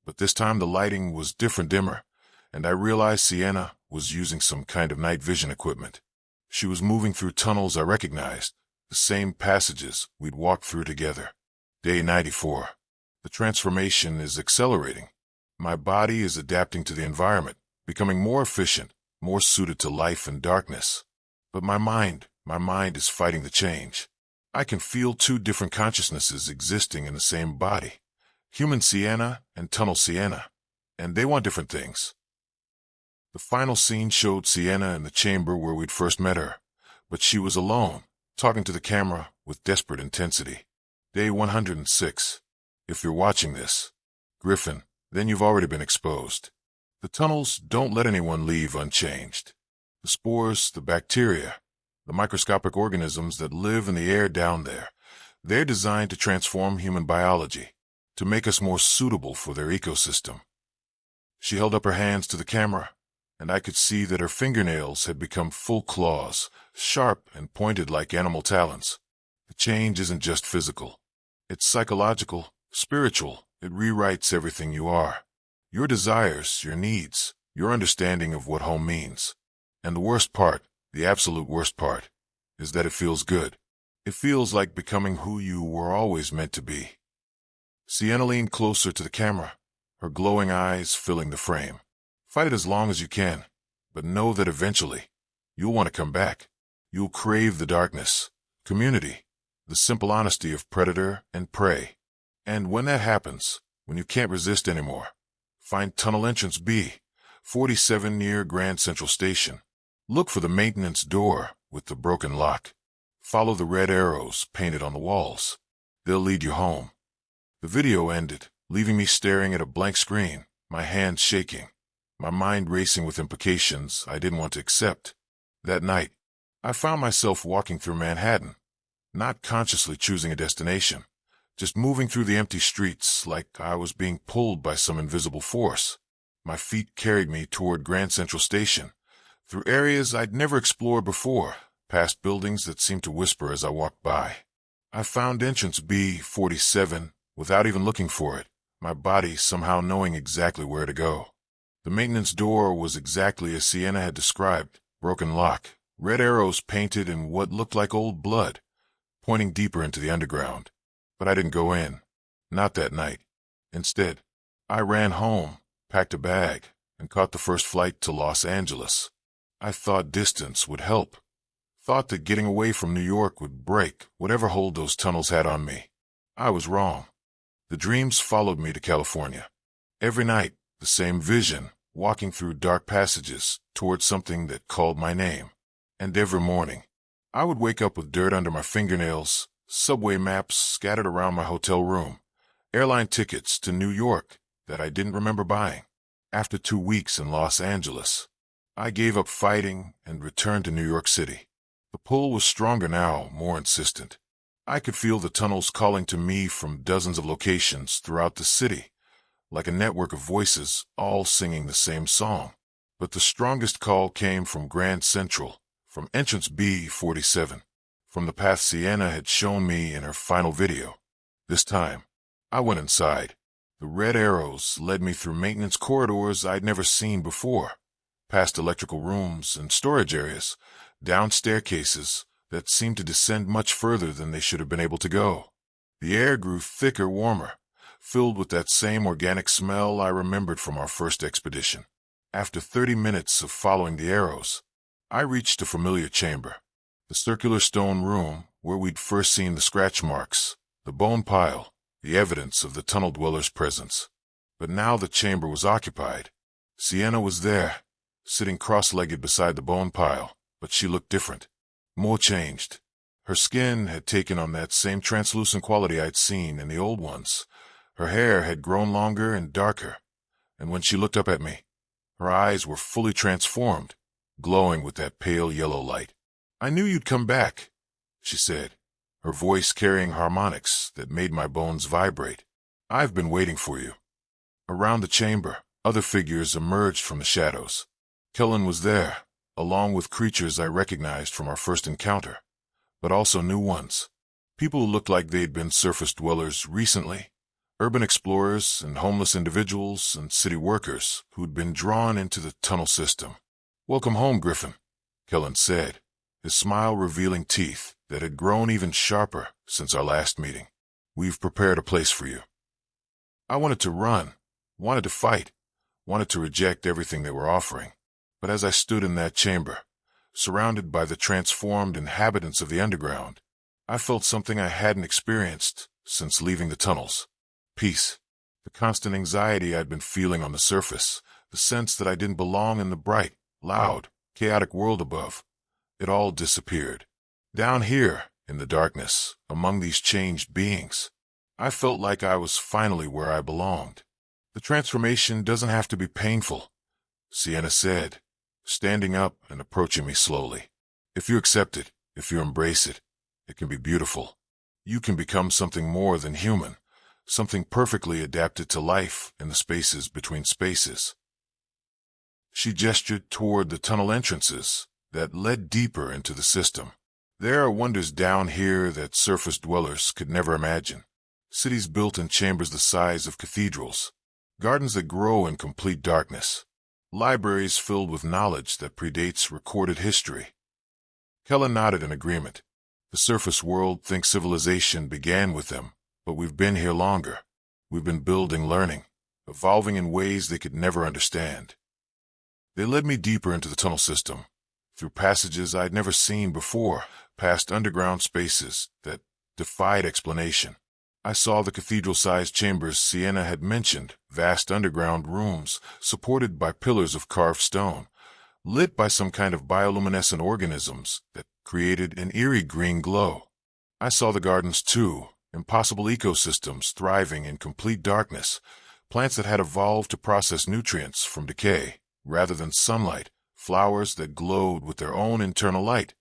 but this time the lighting was different, dimmer, and I realized Sienna was using some kind of night vision equipment. She was moving through tunnels I recognized, the same passages we'd walked through together. Day 94. The transformation is accelerating. My body is adapting to the environment, becoming more efficient, more suited to life and darkness. But my mind is fighting the change. I can feel 2 different consciousnesses existing in the same body. Human Sienna and tunnel Sienna. And they want different things. The final scene showed Sienna in the chamber where we'd first met her. But she was alone, talking to the camera with desperate intensity. Day 106. If you're watching this, Griffin, then you've already been exposed. The tunnels don't let anyone leave unchanged. The spores, the bacteria, the microscopic organisms that live in the air down there, they're designed to transform human biology, to make us more suitable for their ecosystem. She held up her hands to the camera, and I could see that her fingernails had become full claws, sharp and pointed like animal talons. The change isn't just physical. It's psychological, spiritual. It rewrites everything you are. Your desires, your needs, your understanding of what home means. And the worst part, the absolute worst part, is that it feels good. It feels like becoming who you were always meant to be. Sienna leaned closer to the camera, her glowing eyes filling the frame. Fight it as long as you can, but know that eventually, you'll want to come back. You'll crave the darkness, community, the simple honesty of predator and prey. And when that happens, when you can't resist anymore, find tunnel entrance B, 47 near Grand Central Station. Look for the maintenance door with the broken lock. Follow the red arrows painted on the walls. They'll lead you home. The video ended, leaving me staring at a blank screen, my hands shaking, my mind racing with implications I didn't want to accept. That night, I found myself walking through Manhattan, not consciously choosing a destination, just moving through the empty streets like I was being pulled by some invisible force. My feet carried me toward Grand Central Station, through areas I'd never explored before, past buildings that seemed to whisper as I walked by. I found entrance B47 without even looking for it, my body somehow knowing exactly where to go. The maintenance door was exactly as Sienna had described, broken lock, red arrows painted in what looked like old blood, pointing deeper into the underground. But I didn't go in, not that night. Instead, I ran home, packed a bag, and caught the first flight to Los Angeles. I thought distance would help, thought that getting away from New York would break whatever hold those tunnels had on me. I was wrong. The dreams followed me to California. Every night, the same vision, walking through dark passages towards something that called my name. And every morning, I would wake up with dirt under my fingernails, subway maps scattered around my hotel room, airline tickets to New York that I didn't remember buying. After 2 weeks in Los Angeles, I gave up fighting and returned to New York City. The pull was stronger now, more insistent. I could feel the tunnels calling to me from dozens of locations throughout the city, like a network of voices all singing the same song. But the strongest call came from Grand Central, from entrance B47, from the path Sienna had shown me in her final video. This time, I went inside. The red arrows led me through maintenance corridors I'd never seen before, past electrical rooms and storage areas, down staircases that seemed to descend much further than they should have been able to go. The air grew thicker, warmer, filled with that same organic smell I remembered from our first expedition. After 30 minutes of following the arrows, I reached a familiar chamber, the circular stone room where we'd first seen the scratch marks, the bone pile, the evidence of the tunnel dweller's presence. But now the chamber was occupied. Sienna was there, sitting cross-legged beside the bone pile, but she looked different, more changed. Her skin had taken on that same translucent quality I'd seen in the old ones. Her hair had grown longer and darker, and when she looked up at me, her eyes were fully transformed, glowing with that pale yellow light. "I knew you'd come back," she said, her voice carrying harmonics that made my bones vibrate. "I've been waiting for you." Around the chamber, other figures emerged from the shadows. Kellen was there, along with creatures I recognized from our first encounter, but also new ones. People who looked like they'd been surface dwellers recently, urban explorers and homeless individuals and city workers who'd been drawn into the tunnel system. "Welcome home, Griffin," Kellen said, his smile revealing teeth that had grown even sharper since our last meeting. "We've prepared a place for you." I wanted to run, wanted to fight, wanted to reject everything they were offering. But as I stood in that chamber, surrounded by the transformed inhabitants of the underground, I felt something I hadn't experienced since leaving the tunnels. Peace. The constant anxiety I'd been feeling on the surface, the sense that I didn't belong in the bright, loud, chaotic world above, it all disappeared. Down here, in the darkness, among these changed beings, I felt like I was finally where I belonged. "The transformation doesn't have to be painful," Sienna said, standing up and approaching me slowly. "If you accept it, if you embrace it, it can be beautiful. You can become something more than human, something perfectly adapted to life in the spaces between spaces." She gestured toward the tunnel entrances that led deeper into the system. "There are wonders down here that surface dwellers could never imagine. Cities built in chambers the size of cathedrals, gardens that grow in complete darkness, libraries filled with knowledge that predates recorded history." Kellen nodded in agreement. "The surface world thinks civilization began with them, but we've been here longer. We've been building, learning, evolving in ways they could never understand." They led me deeper into the tunnel system, through passages I'd never seen before, past underground spaces that defied explanation. I saw the cathedral-sized chambers Sienna had mentioned, vast underground rooms supported by pillars of carved stone, lit by some kind of bioluminescent organisms that created an eerie green glow. I saw the gardens too, impossible ecosystems thriving in complete darkness, plants that had evolved to process nutrients from decay rather than sunlight, flowers that glowed with their own internal light,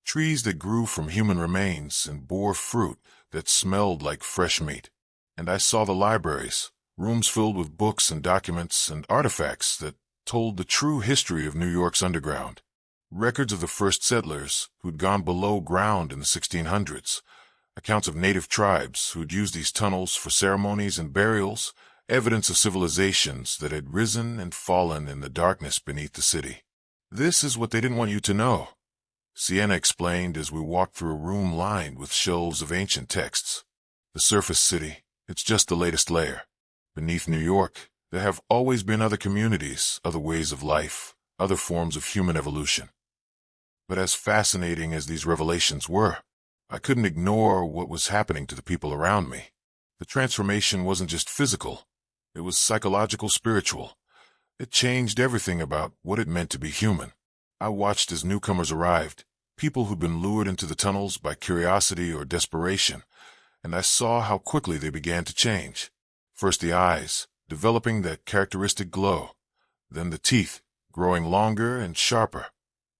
trees that grew from human remains and bore fruit that smelled like fresh meat. And I saw the libraries, rooms filled with books and documents and artifacts that told the true history of New York's underground. Records of the first settlers who'd gone below ground in the 1600s, accounts of native tribes who'd used these tunnels for ceremonies and burials, evidence of civilizations that had risen and fallen in the darkness beneath the city. "This is what they didn't want you to know," Sienna explained as we walked through a room lined with shelves of ancient texts. "The surface city, it's just the latest layer. Beneath New York, there have always been other communities, other ways of life, other forms of human evolution." But as fascinating as these revelations were, I couldn't ignore what was happening to the people around me. The transformation wasn't just physical, it was psychological, spiritual. It changed everything about what it meant to be human. I watched as newcomers arrived, people who'd been lured into the tunnels by curiosity or desperation, and I saw how quickly they began to change. First the eyes, developing that characteristic glow, then the teeth, growing longer and sharper,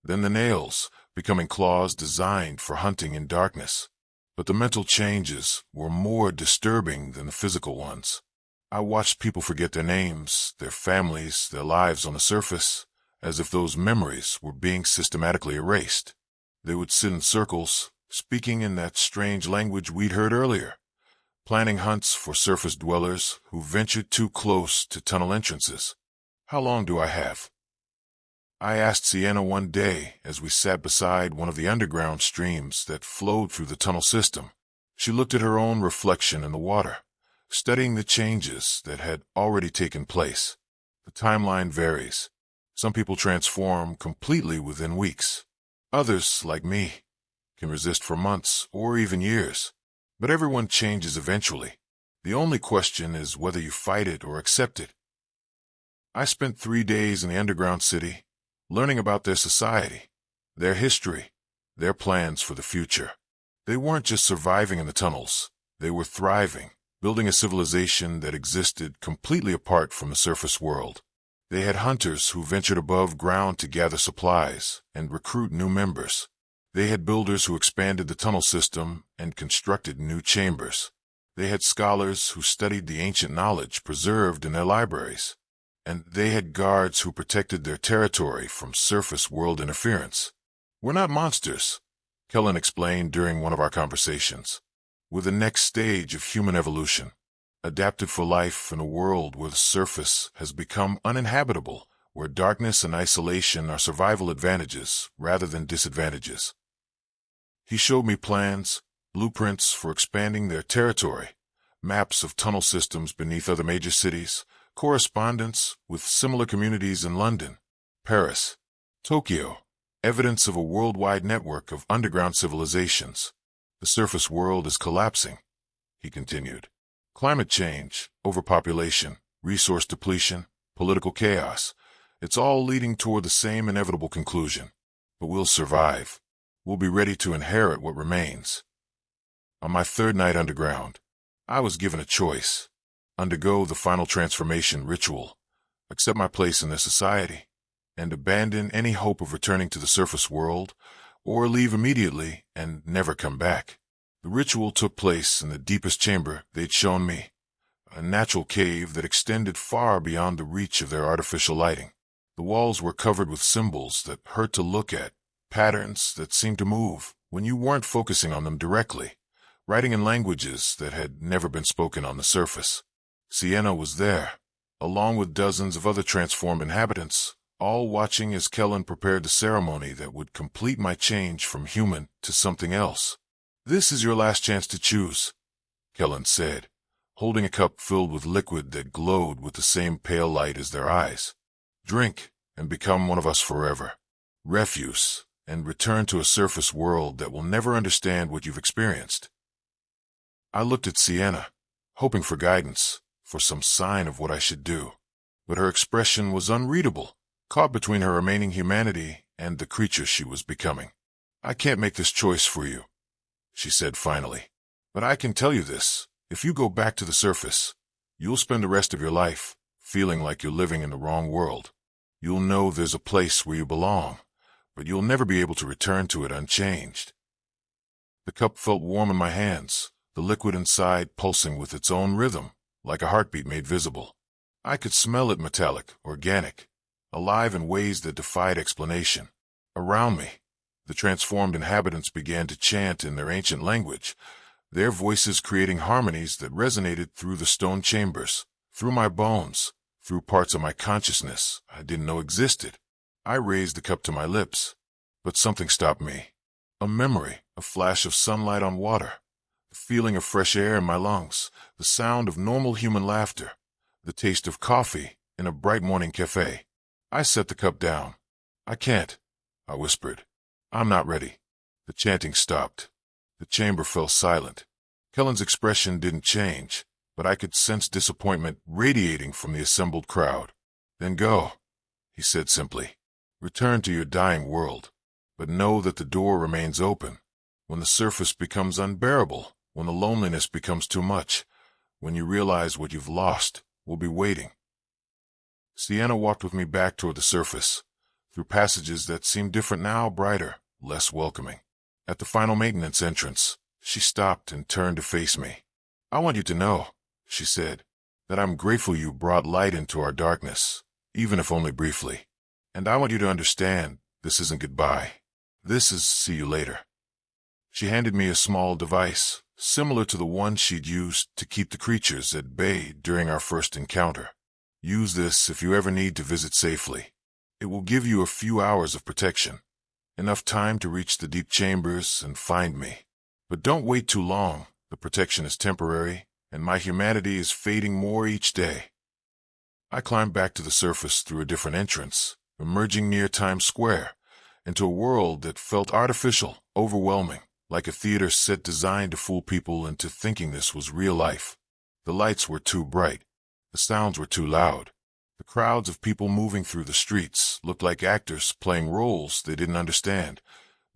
then the nails, becoming claws designed for hunting in darkness. But the mental changes were more disturbing than the physical ones. I watched people forget their names, their families, their lives on the surface, as if those memories were being systematically erased. They would sit in circles, speaking in that strange language we'd heard earlier, planning hunts for surface dwellers who ventured too close to tunnel entrances. "How long do I have?" I asked Sienna one day as we sat beside one of the underground streams that flowed through the tunnel system. She looked at her own reflection in the water, studying the changes that had already taken place. The timeline varies. Some people transform completely within weeks. Others, like me, can resist for months or even years. But everyone changes eventually. The only question is whether you fight it or accept it. I spent 3 days in the underground city, learning about their society, their history, their plans for the future. They weren't just surviving in the tunnels. They were thriving, building a civilization that existed completely apart from the surface world. They had hunters who ventured above ground to gather supplies and recruit new members. They had builders who expanded the tunnel system and constructed new chambers. They had scholars who studied the ancient knowledge preserved in their libraries. And they had guards who protected their territory from surface world interference. We're not monsters, Kellen explained during one of our conversations. We're the next stage of human evolution, adapted for life in a world where the surface has become uninhabitable, where darkness and isolation are survival advantages rather than disadvantages. He showed me plans, blueprints for expanding their territory, maps of tunnel systems beneath other major cities, correspondence with similar communities in London, Paris, Tokyo, evidence of a worldwide network of underground civilizations. The surface world is collapsing, he continued. Climate change, overpopulation, resource depletion, political chaos, it's all leading toward the same inevitable conclusion. But we'll survive. We'll be ready to inherit what remains. On my third night underground, I was given a choice. Undergo the final transformation ritual, accept my place in their society, and abandon any hope of returning to the surface world, or leave immediately and never come back. The ritual took place in the deepest chamber they'd shown me, a natural cave that extended far beyond the reach of their artificial lighting. The walls were covered with symbols that hurt to look at, patterns that seemed to move when you weren't focusing on them directly, writing in languages that had never been spoken on the surface. Sienna was there, along with dozens of other transformed inhabitants, all watching as Kellen prepared the ceremony that would complete my change from human to something else. "This is your last chance to choose," Kellen said, holding a cup filled with liquid that glowed with the same pale light as their eyes. "Drink and become one of us forever. Refuse and return to a surface world that will never understand what you've experienced." I looked at Sienna, hoping for guidance, for some sign of what I should do. But her expression was unreadable, caught between her remaining humanity and the creature she was becoming. "I can't make this choice for you," she said finally. "But I can tell you this, if you go back to the surface, you'll spend the rest of your life feeling like you're living in the wrong world. You'll know there's a place where you belong, but you'll never be able to return to it unchanged." The cup felt warm in my hands, the liquid inside pulsing with its own rhythm, like a heartbeat made visible. I could smell it metallic, organic, alive in ways that defied explanation. Around me, the transformed inhabitants began to chant in their ancient language, their voices creating harmonies that resonated through the stone chambers, through my bones, through parts of my consciousness I didn't know existed. I raised the cup to my lips, but something stopped me. A memory, a flash of sunlight on water, the feeling of fresh air in my lungs, the sound of normal human laughter, the taste of coffee in a bright morning cafe. I set the cup down. "I can't," I whispered. "I'm not ready." The chanting stopped. The chamber fell silent. Kellen's expression didn't change, but I could sense disappointment radiating from the assembled crowd. "Then go," he said simply. "Return to your dying world, but know that the door remains open. When the surface becomes unbearable, when the loneliness becomes too much, when you realize what you've lost, we'll be waiting." Sienna walked with me back toward the surface, through passages that seemed different now, brighter, less welcoming. At the final maintenance entrance, she stopped and turned to face me. "I want you to know," she said, "that I'm grateful you brought light into our darkness, even if only briefly. And I want you to understand, this isn't goodbye. This is see you later." She handed me a small device, similar to the one she'd used to keep the creatures at bay during our first encounter. "Use this if you ever need to visit safely. It will give you a few hours of protection, enough time to reach the deep chambers and find me. But don't wait too long. The protection is temporary, and my humanity is fading more each day." I climbed back to the surface through a different entrance, emerging near Times Square, into a world that felt artificial, overwhelming, like a theater set designed to fool people into thinking this was real life. The lights were too bright. The sounds were too loud. The crowds of people moving through the streets looked like actors playing roles they didn't understand,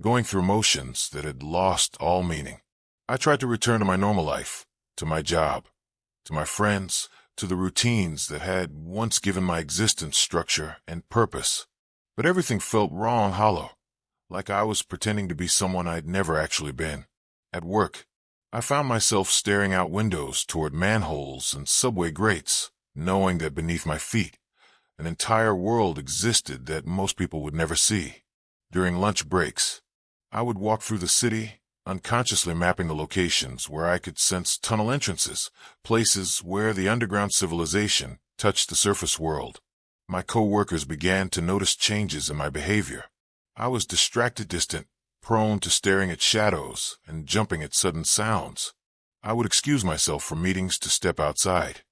going through motions that had lost all meaning. I tried to return to my normal life, to my job, to my friends, to the routines that had once given my existence structure and purpose. But everything felt wrong, hollow, like I was pretending to be someone I'd never actually been. At work, I found myself staring out windows toward manholes and subway grates, knowing that beneath my feet, an entire world existed that most people would never see. During lunch breaks, I would walk through the city, unconsciously mapping the locations where I could sense tunnel entrances, places where the underground civilization touched the surface world. My co-workers began to notice changes in my behavior. I was distracted, distant, prone to staring at shadows and jumping at sudden sounds. I would excuse myself from meetings to step outside,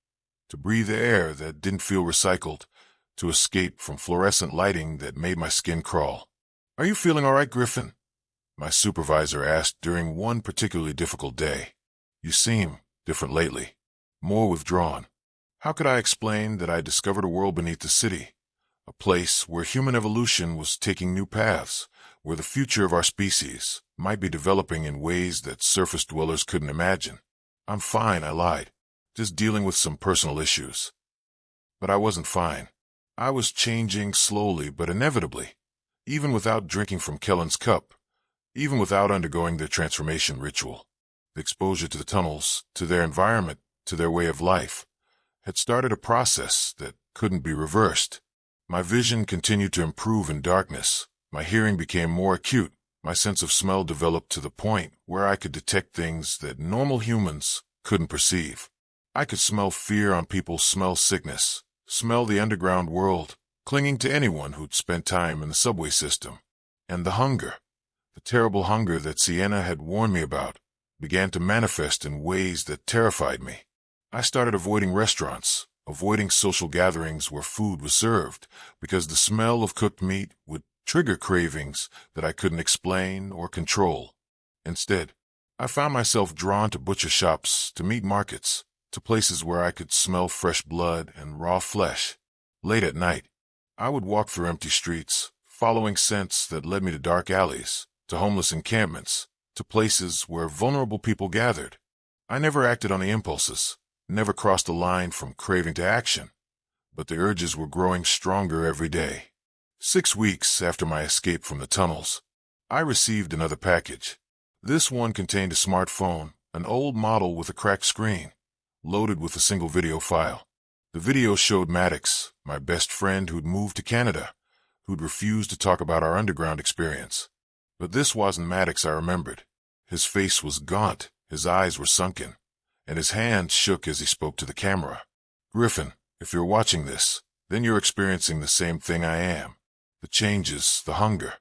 to breathe air that didn't feel recycled, to escape from fluorescent lighting that made my skin crawl. "Are you feeling all right, Griffin?" my supervisor asked during one particularly difficult day. "You seem different lately, more withdrawn." How could I explain that I discovered a world beneath the city, a place where human evolution was taking new paths, where the future of our species might be developing in ways that surface dwellers couldn't imagine? "I'm fine," I lied, "just dealing with some personal issues." But I wasn't fine. I was changing slowly but inevitably, even without drinking from Kellen's cup, even without undergoing their transformation ritual. The exposure to the tunnels, to their environment, to their way of life, had started a process that couldn't be reversed. My vision continued to improve in darkness. My hearing became more acute. My sense of smell developed to the point where I could detect things that normal humans couldn't perceive. I could smell fear on people, smell sickness, smell the underground world, clinging to anyone who'd spent time in the subway system. And the hunger, the terrible hunger that Sienna had warned me about, began to manifest in ways that terrified me. I started avoiding restaurants, avoiding social gatherings where food was served, because the smell of cooked meat would trigger cravings that I couldn't explain or control. Instead, I found myself drawn to butcher shops, to meat markets, to places where I could smell fresh blood and raw flesh. Late at night, I would walk through empty streets, following scents that led me to dark alleys, to homeless encampments, to places where vulnerable people gathered. I never acted on the impulses, never crossed a line from craving to action, but the urges were growing stronger every day. 6 weeks after my escape from the tunnels, I received another package. This one contained a smartphone, an old model with a cracked screen, loaded with a single video file. The video showed Maddox, my best friend who'd moved to Canada, who'd refused to talk about our underground experience. But this wasn't Maddox I remembered. His face was gaunt, his eyes were sunken, and his hand shook as he spoke to the camera. "Griffin, if you're watching this, then you're experiencing the same thing I am. The changes, the hunger,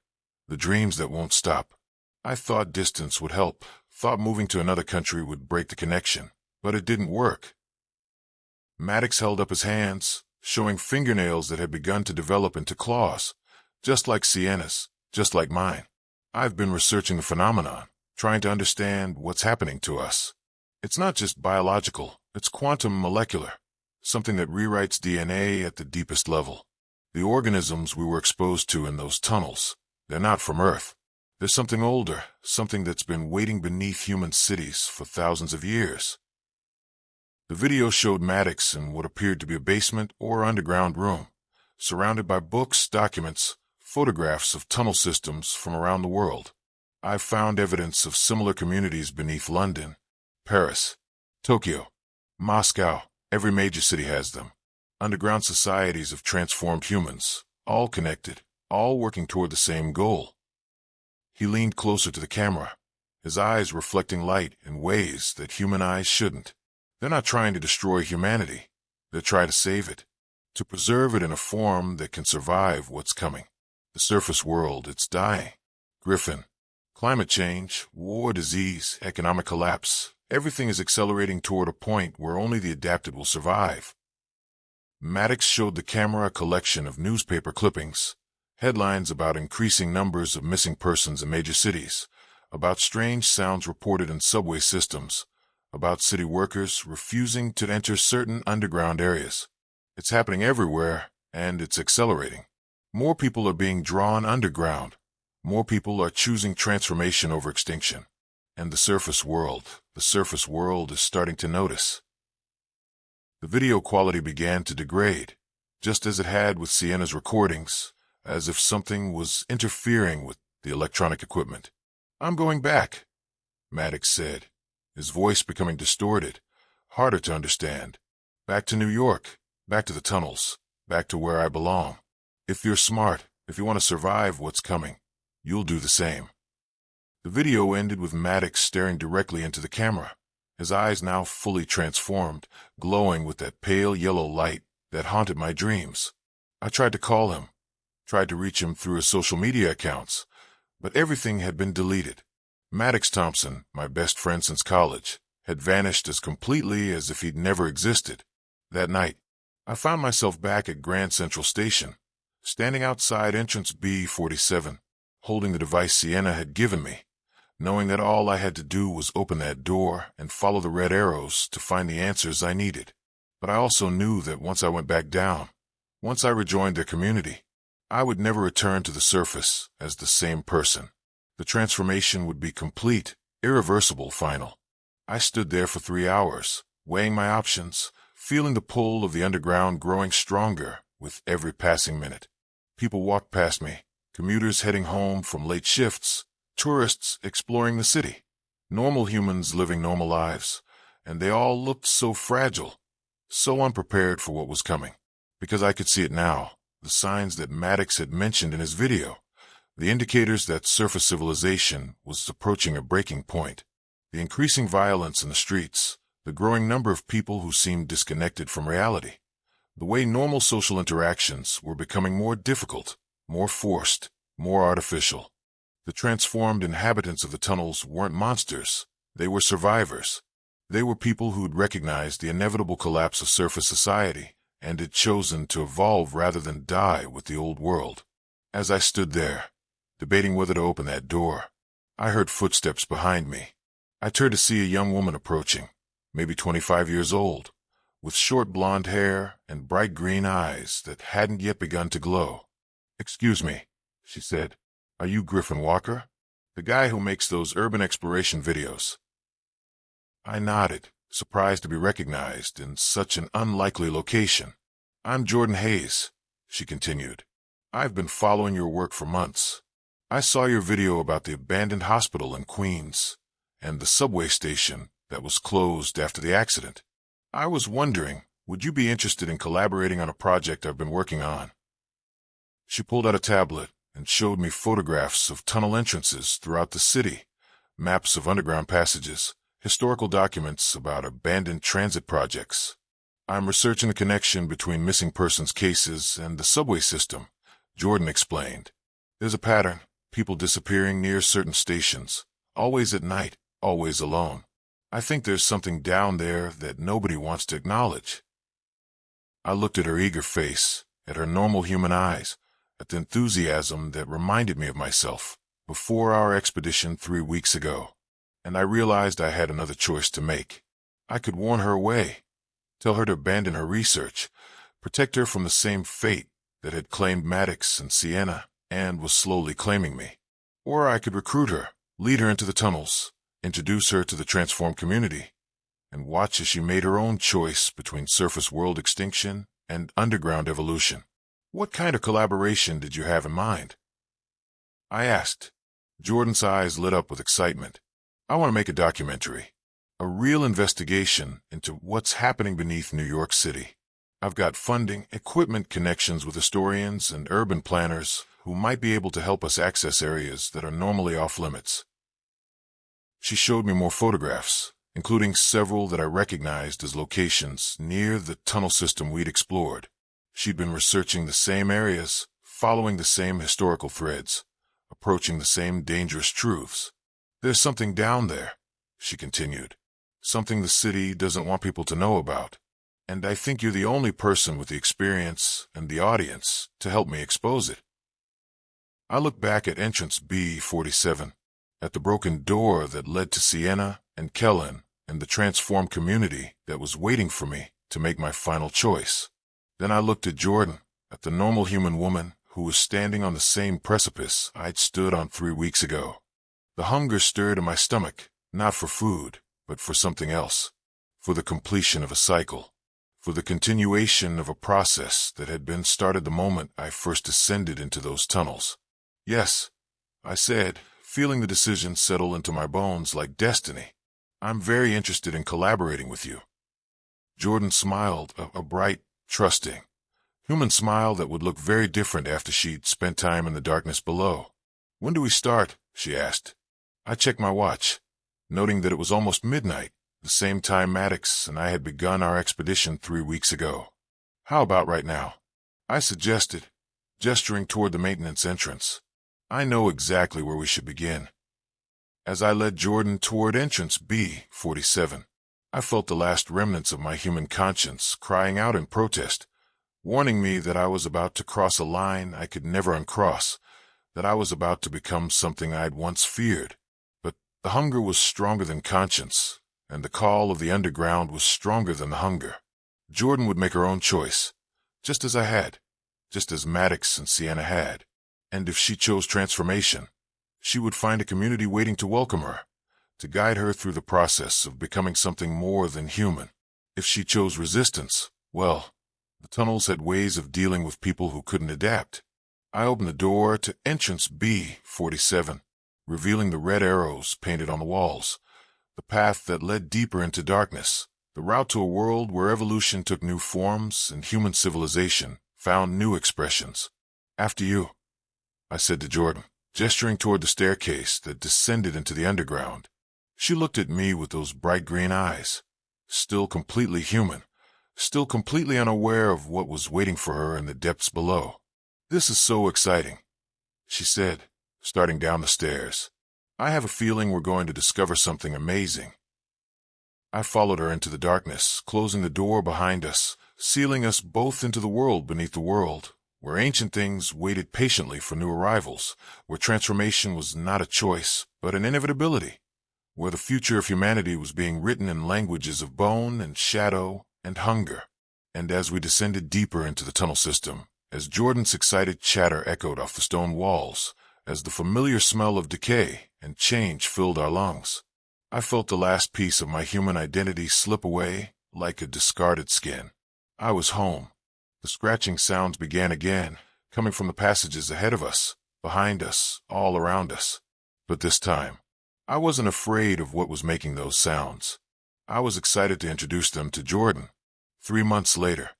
the dreams that won't stop. I thought distance would help, thought moving to another country would break the connection, but it didn't work." Maddox held up his hands, showing fingernails that had begun to develop into claws, just like Sienna's, just like mine. "I've been researching the phenomenon, trying to understand what's happening to us. It's not just biological, it's quantum molecular, something that rewrites DNA at the deepest level. The organisms we were exposed to in those tunnels, they're not from Earth. There's something older, something that's been waiting beneath human cities for thousands of years." The video showed Maddox in what appeared to be a basement or underground room, surrounded by books, documents, photographs of tunnel systems from around the world. I found evidence of similar communities beneath London, Paris, Tokyo, Moscow. Every major city has them. Underground societies of transformed humans, all connected, all working toward the same goal. He leaned closer to the camera, his eyes reflecting light in ways that human eyes shouldn't. They're not trying to destroy humanity. They're trying to save it, to preserve it in a form that can survive what's coming. The surface world, it's dying. Griffin, climate change, war, disease, economic collapse, everything is accelerating toward a point where only the adapted will survive. Maddox showed the camera a collection of newspaper clippings, headlines about increasing numbers of missing persons in major cities, about strange sounds reported in subway systems, about city workers refusing to enter certain underground areas. It's happening everywhere, and it's accelerating. More people are being drawn underground, More people are choosing transformation over extinction. And the surface world is starting to notice. The video quality began to degrade, just as it had with Sienna's recordings, as if something was interfering with the electronic equipment. "I'm going back," Maddox said, his voice becoming distorted, harder to understand. "Back to New York, back to the tunnels, back to where I belong. If you're smart, if you want to survive what's coming, you'll do the same." The video ended with Maddox staring directly into the camera, his eyes now fully transformed, glowing with that pale yellow light that haunted my dreams. I tried to call him, tried to reach him through his social media accounts, but everything had been deleted. Maddox Thompson, my best friend since college, had vanished as completely as if he'd never existed. That night, I found myself back at Grand Central Station, standing outside entrance B47, holding the device Sienna had given me, knowing that all I had to do was open that door and follow the red arrows to find the answers I needed. But I also knew that once I went back down, once I rejoined their community, I would never return to the surface as the same person. The transformation would be complete, irreversible, final. I stood there for 3 hours, weighing my options, feeling the pull of the underground growing stronger with every passing minute. People walked past me, commuters heading home from late shifts, tourists exploring the city, normal humans living normal lives, and they all looked so fragile, so unprepared for what was coming. Because I could see it now, the signs that Maddox had mentioned in his video, the indicators that surface civilization was approaching a breaking point, the increasing violence in the streets, the growing number of people who seemed disconnected from reality, the way normal social interactions were becoming more difficult, more forced, more artificial. The transformed inhabitants of the tunnels weren't monsters, they were survivors. They were people who'd recognized the inevitable collapse of surface society and had chosen to evolve rather than die with the old world. As I stood there, debating whether to open that door, I heard footsteps behind me. I turned to see a young woman approaching, maybe 25 years old, with short blonde hair and bright green eyes that hadn't yet begun to glow. "Excuse me," she said. "Are you Griffin Walker? The guy who makes those urban exploration videos?" I nodded, surprised to be recognized in such an unlikely location. "I'm Jordan Hayes," she continued. "I've been following your work for months. I saw your video about the abandoned hospital in Queens and the subway station that was closed after the accident. I was wondering, would you be interested in collaborating on a project I've been working on?" She pulled out a tablet and showed me photographs of tunnel entrances throughout the city, maps of underground passages, historical documents about abandoned transit projects. "I'm researching the connection between missing persons cases and the subway system," Jordan explained. "There's a pattern, people disappearing near certain stations, always at night, always alone. I think there's something down there that nobody wants to acknowledge." I looked at her eager face, at her normal human eyes, at the enthusiasm that reminded me of myself before our expedition 3 weeks ago, and I realized I had another choice to make. I could warn her away, tell her to abandon her research, protect her from the same fate that had claimed Maddox and Sienna and was slowly claiming me. Or I could recruit her, lead her into the tunnels, introduce her to the transformed community, and watch as she made her own choice between surface world extinction and underground evolution. "What kind of collaboration did you have in mind?" I asked. Jordan's eyes lit up with excitement. "I want to make a documentary, a real investigation into what's happening beneath New York City. I've got funding, equipment, connections with historians and urban planners who might be able to help us access areas that are normally off limits." She showed me more photographs, including several that I recognized as locations near the tunnel system we'd explored. She'd been researching the same areas, following the same historical threads, approaching the same dangerous truths. "There's something down there," she continued, "something the city doesn't want people to know about, and I think you're the only person with the experience and the audience to help me expose it." I looked back at entrance B47, at the broken door that led to Sienna and Kellen and the transformed community that was waiting for me to make my final choice. Then I looked at Jordan, at the normal human woman who was standing on the same precipice I'd stood on 3 weeks ago. The hunger stirred in my stomach, not for food, but for something else. For the completion of a cycle. For the continuation of a process that had been started the moment I first descended into those tunnels. Yes, I said, feeling the decision settle into my bones like destiny. I'm very interested in collaborating with you. Jordan smiled, a bright, trusting, human smile that would look very different after she'd spent time in the darkness below. When do we start? She asked. I checked my watch, noting that it was almost midnight, the same time Maddox and I had begun our expedition 3 weeks ago. How about right now? I suggested, gesturing toward the maintenance entrance. I know exactly where we should begin. As I led Jordan toward entrance B47, I felt the last remnants of my human conscience crying out in protest, warning me that I was about to cross a line I could never uncross, that I was about to become something I'd once feared. But the hunger was stronger than conscience, and the call of the underground was stronger than the hunger. Jordan would make her own choice, just as I had, just as Maddox and Sienna had. And if she chose transformation, she would find a community waiting to welcome her, to guide her through the process of becoming something more than human. If she chose resistance, well, the tunnels had ways of dealing with people who couldn't adapt. I opened the door to entrance B47, revealing the red arrows painted on the walls, the path that led deeper into darkness, the route to a world where evolution took new forms and human civilization found new expressions. After you, I said to Jordan, gesturing toward the staircase that descended into the underground. She looked at me with those bright green eyes, still completely human, still completely unaware of what was waiting for her in the depths below. This is so exciting, she said, starting down the stairs. I have a feeling we're going to discover something amazing. I followed her into the darkness, closing the door behind us, sealing us both into the world beneath the world, where ancient things waited patiently for new arrivals, where transformation was not a choice, but an inevitability, where the future of humanity was being written in languages of bone and shadow and hunger. And as we descended deeper into the tunnel system, as Jordan's excited chatter echoed off the stone walls, as the familiar smell of decay and change filled our lungs, I felt the last piece of my human identity slip away like a discarded skin. I was home. The scratching sounds began again, coming from the passages ahead of us, behind us, all around us. But this time, I wasn't afraid of what was making those sounds. I was excited to introduce them to Jordan. 3 months later,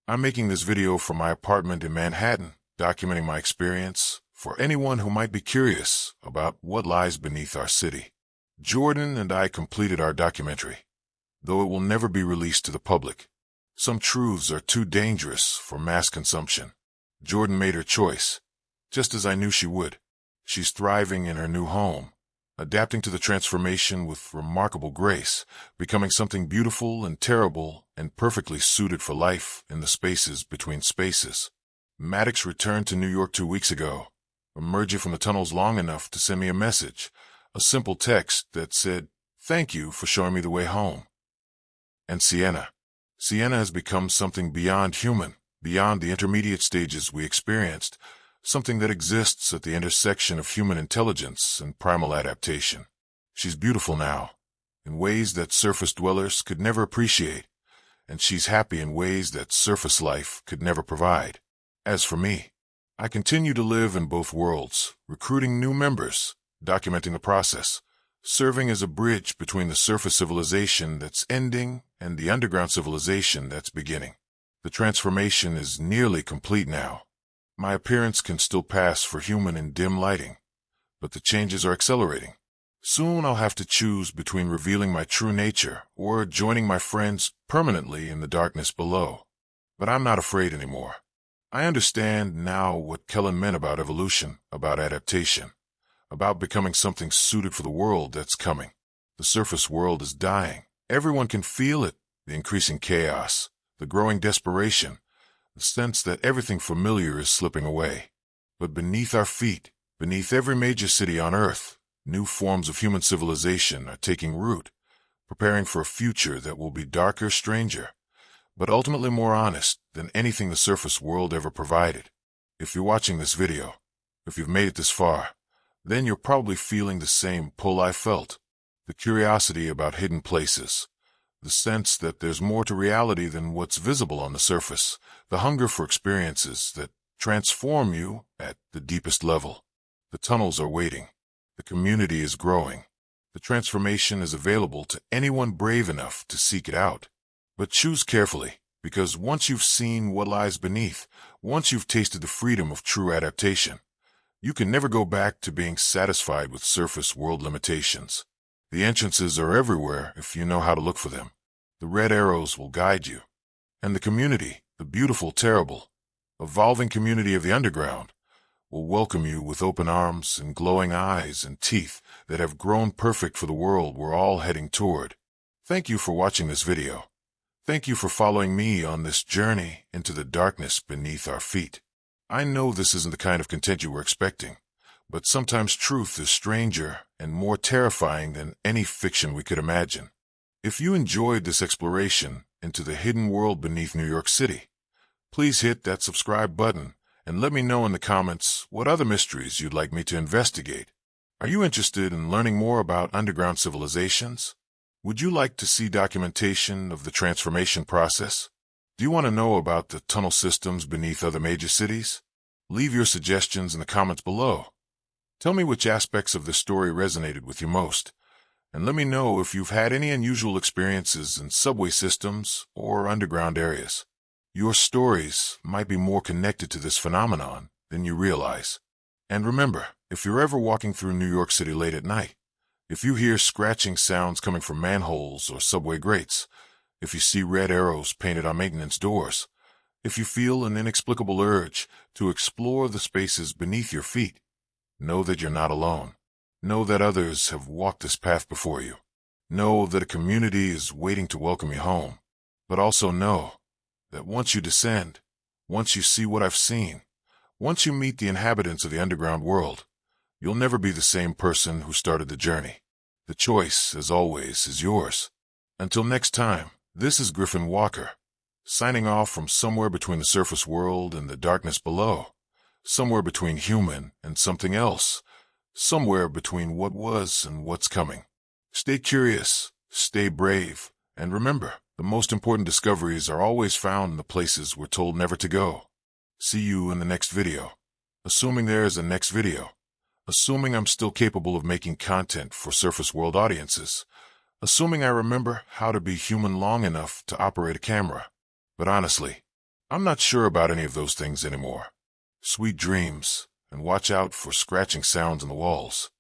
I'm making this video from my apartment in Manhattan, documenting my experience for anyone who might be curious about what lies beneath our city. Jordan and I completed our documentary, though it will never be released to the public. Some truths are too dangerous for mass consumption. Jordan made her choice, just as I knew she would. She's thriving in her new home, adapting to the transformation with remarkable grace, becoming something beautiful and terrible and perfectly suited for life in the spaces between spaces. Maddox returned to New York 2 weeks ago, emerging from the tunnels long enough to send me a message, a simple text that said, "Thank you for showing me the way home." And Sienna has become something beyond human, beyond the intermediate stages we experienced, something that exists at the intersection of human intelligence and primal adaptation. She's beautiful now, in ways that surface dwellers could never appreciate, and she's happy in ways that surface life could never provide. As for me, I continue to live in both worlds, recruiting new members, documenting the process, serving as a bridge between the surface civilization that's ending and the underground civilization that's beginning. The transformation is nearly complete now. My appearance can still pass for human in dim lighting, but the changes are accelerating. Soon I'll have to choose between revealing my true nature or joining my friends permanently in the darkness below. But I'm not afraid anymore. I understand now what Kellen meant about evolution, about adaptation, about becoming something suited for the world that's coming. The surface world is dying. Everyone can feel it, the increasing chaos, the growing desperation, the sense that everything familiar is slipping away. But beneath our feet, beneath every major city on Earth, new forms of human civilization are taking root, preparing for a future that will be darker, stranger, but ultimately more honest than anything the surface world ever provided. If you're watching this video, if you've made it this far, then you're probably feeling the same pull I felt. The curiosity about hidden places, the sense that there's more to reality than what's visible on the surface, the hunger for experiences that transform you at the deepest level. The tunnels are waiting. The community is growing. The transformation is available to anyone brave enough to seek it out. But choose carefully, because once you've seen what lies beneath, once you've tasted the freedom of true adaptation, you can never go back to being satisfied with surface world limitations. The entrances are everywhere if you know how to look for them. The red arrows will guide you. And the community, the beautiful, terrible, evolving community of the underground, will welcome you with open arms and glowing eyes and teeth that have grown perfect for the world we're all heading toward. Thank you for watching this video. Thank you for following me on this journey into the darkness beneath our feet. I know this isn't the kind of content you were expecting, but sometimes truth is stranger and more terrifying than any fiction we could imagine. If you enjoyed this exploration into the hidden world beneath New York City, please hit that subscribe button and let me know in the comments what other mysteries you'd like me to investigate. Are you interested in learning more about underground civilizations? Would you like to see documentation of the transformation process? Do you want to know about the tunnel systems beneath other major cities? Leave your suggestions in the comments below. Tell me which aspects of this story resonated with you most, and let me know if you've had any unusual experiences in subway systems or underground areas. Your stories might be more connected to this phenomenon than you realize. And remember, if you're ever walking through New York City late at night, if you hear scratching sounds coming from manholes or subway grates, if you see red arrows painted on maintenance doors, if you feel an inexplicable urge to explore the spaces beneath your feet, know that you're not alone. Know that others have walked this path before you. Know that a community is waiting to welcome you home. But also know that once you descend, once you see what I've seen, once you meet the inhabitants of the underground world, you'll never be the same person who started the journey. The choice, as always, is yours. Until next time, this is Griffin Walker, signing off from somewhere between the surface world and the darkness below, somewhere between human and something else, somewhere between what was and what's coming. Stay curious, stay brave, and remember, the most important discoveries are always found in the places we're told never to go. See you in the next video. Assuming there is a next video. Assuming I'm still capable of making content for surface world audiences. Assuming I remember how to be human long enough to operate a camera. But honestly, I'm not sure about any of those things anymore. Sweet dreams, and watch out for scratching sounds in the walls.